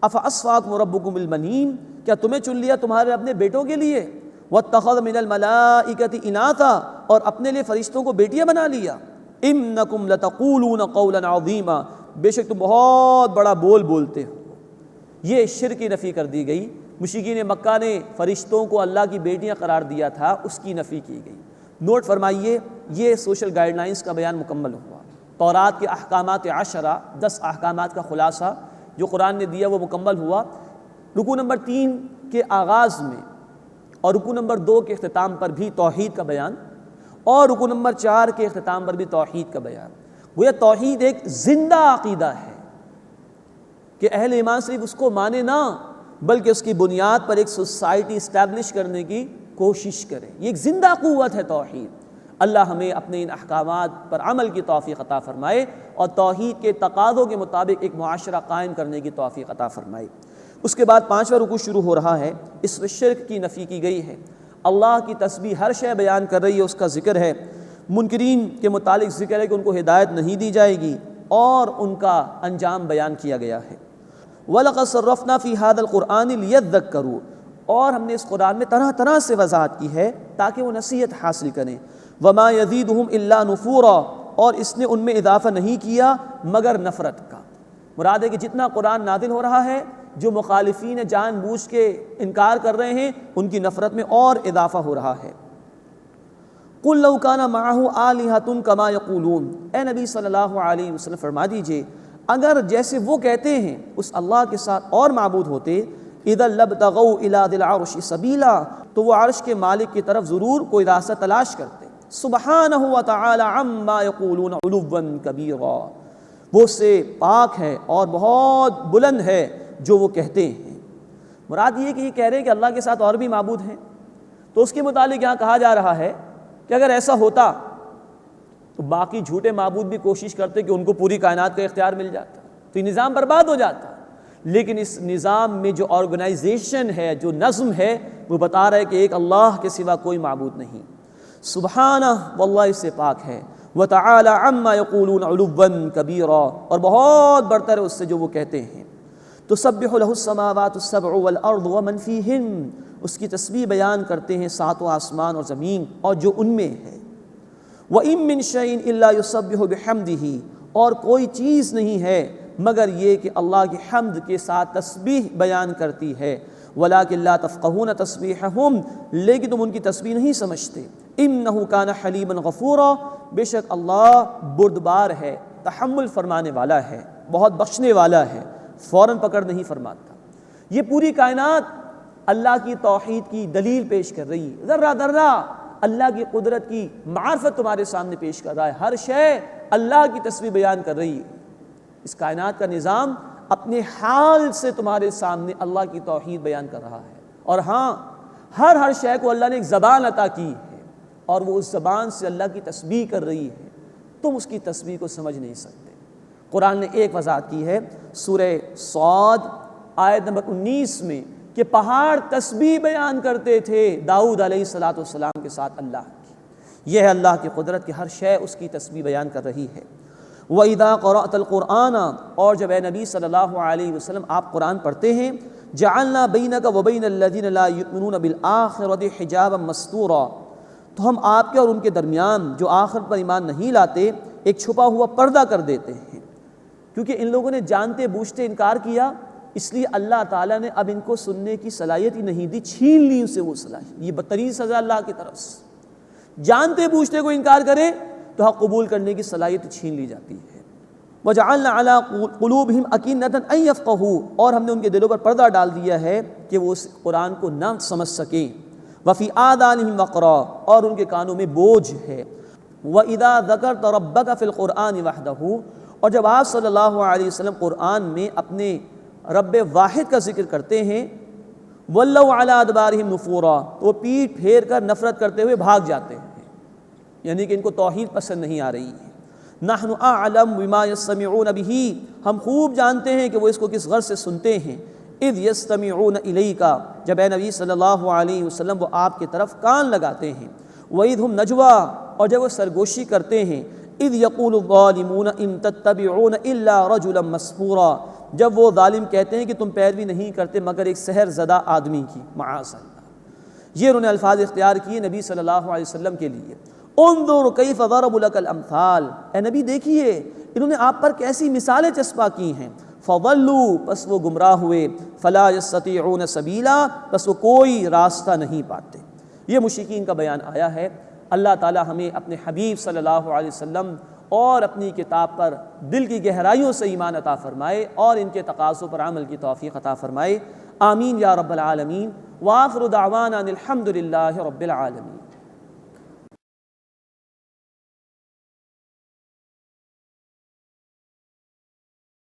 أَفَأَصْفَاكُمْ رَبُّكُمْ بِالْبَنِينَ، کیا تمہیں چن لیا تمہارے اپنے بیٹوں کے لیے؟ وَاتَّخَذَ مِنَ الْمَلَائِكَةِ إِنَاثًا، اور اپنے لیے فرشتوں کو بیٹیاں بنا لیا۔ إِنَّكُمْ لَتَقُولُونَ قَوْلًا عَظِيمًا، بے شک تم بہت بڑا بول بولتے ہو۔ یہ شرک کی نفی کر دی گئی۔ مشرکین مکہ نے فرشتوں کو اللہ کی بیٹیاں قرار دیا تھا، اس کی نفی کی گئی۔ نوٹ فرمائیے یہ سوشل گائیڈ لائنز کا بیان مکمل ہوا۔ تورات کے احکامات 10 احکامات کا خلاصہ جو قرآن نے دیا وہ مکمل ہوا۔ رکوع نمبر 3 کے آغاز میں اور رکوع نمبر 2 کے اختتام پر بھی توحید کا بیان، اور رکوع نمبر 4 کے اختتام پر بھی توحید کا بیان۔ گویا توحید ایک زندہ عقیدہ ہے کہ اہل ایمان صرف اس کو مانے نہ بلکہ اس کی بنیاد پر ایک سوسائٹی اسٹیبلش کرنے کی کوشش کریں۔ یہ ایک زندہ قوت ہے توحید۔ اللہ ہمیں اپنے ان احکامات پر عمل کی توفیق عطا فرمائے اور توحید کے تقاضوں کے مطابق ایک معاشرہ قائم کرنے کی توفیق عطا فرمائے۔ اس کے بعد 5واں رکوع شروع ہو رہا ہے، اس میں شرک کی نفی کی گئی ہے۔ اللہ کی تسبیح ہر شے بیان کر رہی ہے، اس کا ذکر ہے۔ منکرین کے متعلق ذکر ہے کہ ان کو ہدایت نہیں دی جائے گی اور ان کا انجام بیان کیا گیا ہے۔ وَلَقَدْ صَرَّفْنَا فِي هَذَا الْقُرْآنِ لِيَذَّكَّرُوا، اور ہم نے اس قرآن میں طرح طرح سے وضاحت کی ہے تاکہ وہ نصیحت حاصل کریں۔ وَمَا يَزِيدُهُمْ إِلَّا نُفُورًا، اور اس نے ان میں اضافہ نہیں کیا مگر نفرت کا۔ مراد ہے کہ جتنا قرآن نازل ہو رہا ہے، جو مخالفین جان بوجھ کے انکار کر رہے ہیں ان کی نفرت میں اور اضافہ ہو رہا ہے۔ قُلْ لَوْ كَانَ مَعَهُ آلِهَةٌ كَمَا يَقُولُونَ، اے نبی صلی اللہ علیہ وسلم فرما دیجئے اگر جیسے وہ کہتے ہیں اس اللہ کے ساتھ اور معبود ہوتے، اِذًا لَابْتَغَوْا إِلَىٰ ذِي الْعَرْشِ سَبِيلًا، تو وہ عرش کے مالک کی طرف ضرور کوئی راستہ تلاش کرتے۔ سبحانہ وتعالی عما یقولون علوا کبیرا، وہ اس سے پاک ہے اور بہت بلند ہے جو وہ کہتے ہیں۔ مراد یہ کہ یہ کہہ رہے ہیں کہ اللہ کے ساتھ اور بھی معبود ہیں، تو اس کے متعلق یہاں کہا جا رہا ہے کہ اگر ایسا ہوتا تو باقی جھوٹے معبود بھی کوشش کرتے کہ ان کو پوری کائنات کا اختیار مل جاتا، تو یہ نظام برباد ہو جاتا۔ لیکن اس نظام میں جو آرگنائزیشن ہے، جو نظم ہے، وہ بتا رہا ہے کہ ایک اللہ کے سوا کوئی معبود نہیں۔ سبحانہ، واللہ اس سے پاک ہے، وتعالی عما یقولون علوا کبیرا، اور بہت برتر ہے اس سے جو وہ کہتے ہیں۔ تسبح له السماوات السبع والارض ومن فیہن، اس کی تسبیح بیان کرتے ہیں ساتوں آسمان اور زمین اور جو ان میں ہے۔ وَإِن مِّن شَيْءٍ إِلَّا يُسَبِّحُ بِحَمْدِهِ، اور کوئی چیز نہیں ہے مگر یہ کہ اللہ کی حمد کے ساتھ تسبیح بیان کرتی ہے۔ وَلَٰكِن لَّا تَفْقَهُونَ تَسْبِيحَهُمْ، لیکن تم ان کی تسبیح نہیں سمجھتے۔ إِنَّهُ كَانَ حَلِيمًا غَفُورًا، بے شک اللہ بردبار ہے، تحمل فرمانے والا ہے، بہت بخشنے والا ہے، فوراً پکڑ نہیں فرماتا۔ یہ پوری کائنات اللہ کی توحید کی دلیل پیش کر رہی ہے، ذرہ ذرہ اللہ کی قدرت کی معرفت تمہارے سامنے پیش کر رہا ہے، ہر شے اللہ کی تسبیح بیان کر رہی ہے۔ اس کائنات کا نظام اپنے حال سے تمہارے سامنے اللہ کی توحید بیان کر رہا ہے۔ اور ہاں، ہر شے کو اللہ نے ایک زبان عطا کی ہے اور وہ اس زبان سے اللہ کی تسبیح کر رہی ہے، تم اس کی تسبیح کو سمجھ نہیں سکتے۔ قرآن نے ایک وضاحت کی ہے سورہ صاد آیت نمبر 19 میں کہ پہاڑ تسبیح بیان کرتے تھے داؤد علیہ السلام کے ساتھ اللہ کی۔ یہ ہے اللہ کی قدرت کہ ہر شے اس کی تسبیح بیان کر رہی ہے۔ وَإِذَا قَرَأْتَ الْقُرْآنَ، اور جب اے نبی صلی اللہ علیہ وسلم آپ قرآن پڑھتے ہیں، جَعَلْنَا بَيْنَكَ وَبَيْنَ الَّذِينَ لَا يُؤْمِنُونَ بِالْآخِرَةِ حِجَابًا مَسْتُورًا، تو ہم آپ کے اور ان کے درمیان جو آخرت پر ایمان نہیں لاتے ایک چھپا ہوا پردہ کر دیتے ہیں۔ کیونکہ ان لوگوں نے جانتے بوجھتے انکار کیا، اس لیے اللہ تعالیٰ نے اب ان کو سننے کی صلاحیت ہی نہیں دی، چھین لی ان سے وہ صلاحیت۔ یہ بدترین سزا اللہ کی طرف سے، جانتے بوجھتے کو انکار کرے تو حق قبول کرنے کی صلاحیت چھین لی جاتی ہے۔ وَجَعَلْنَا عَلَىٰ قُلُوبِهِمْ أَكِنَّةً أَن يَفْقَهُوهُ، اور ہم نے ان کے دلوں پر پردہ ڈال دیا ہے کہ وہ اس قرآن کو نہ سمجھ سکیں۔ وَفِي آذَانِهِمْ وَقْرًا، اور ان کے کانوں میں بوجھ ہے۔ وَإِذَا ذَكَرْتَ رَبَّكَ فِي الْقُرْآنِ وَحْدَهُ، اور جب آپ صلی اللہ علیہ وسلم قرآن میں اپنے رب واحد کا ذکر کرتے ہیں، وَلَّوْا عَلَىٰ أَدْبَارِهِمْ نُفُورًا، تو وہ پیٹھ پھیر کر نفرت کرتے ہوئے بھاگ جاتے ہیں، یعنی کہ ان کو توحید پسند نہیں آ رہی ہے۔ نحن اعلم بما يستمعون به، ہم خوب جانتے ہیں کہ وہ اس کو کس غرض سے سنتے ہیں۔ اذ يستمعون الیک، جب اے نبی صلی اللہ علیہ وسلم وہ آپ کی طرف کان لگاتے ہیں۔ وَإِذْ هُمْ نَجْوَىٰ، اور جب وہ سرگوشی کرتے ہیں۔ اذ يقول الظالمون ان تتبعون الا رجلا مسحورا، جب وہ ظالم کہتے ہیں کہ تم پیروی نہیں کرتے مگر ایک سحر زدہ آدمی کی، معاذ اللہ۔ یہ انہوں نے الفاظ اختیار کیے نبی صلی اللہ علیہ وسلم کے لیے۔ انظر کیف ضربوا لک الامثال، اے نبی دیکھیے انہوں نے آپ پر کیسی مثالیں چسپاں کی ہیں۔ فضلوا، پس وہ گمراہ ہوئے۔ فلا یستطیعون سبیلا، پس وہ کوئی راستہ نہیں پاتے۔ یہ مشرکین کا بیان آیا ہے۔ اللہ تعالی ہمیں اپنے حبیب صلی اللہ علیہ وسلم اور اپنی کتاب پر دل کی گہرائیوں سے ایمان عطا فرمائے اور ان کے تقاضوں پر عمل کی توفیق عطا فرمائے۔ آمین یا رب العالمین۔ وآخر دعوانا الحمد للہ رب العالمین۔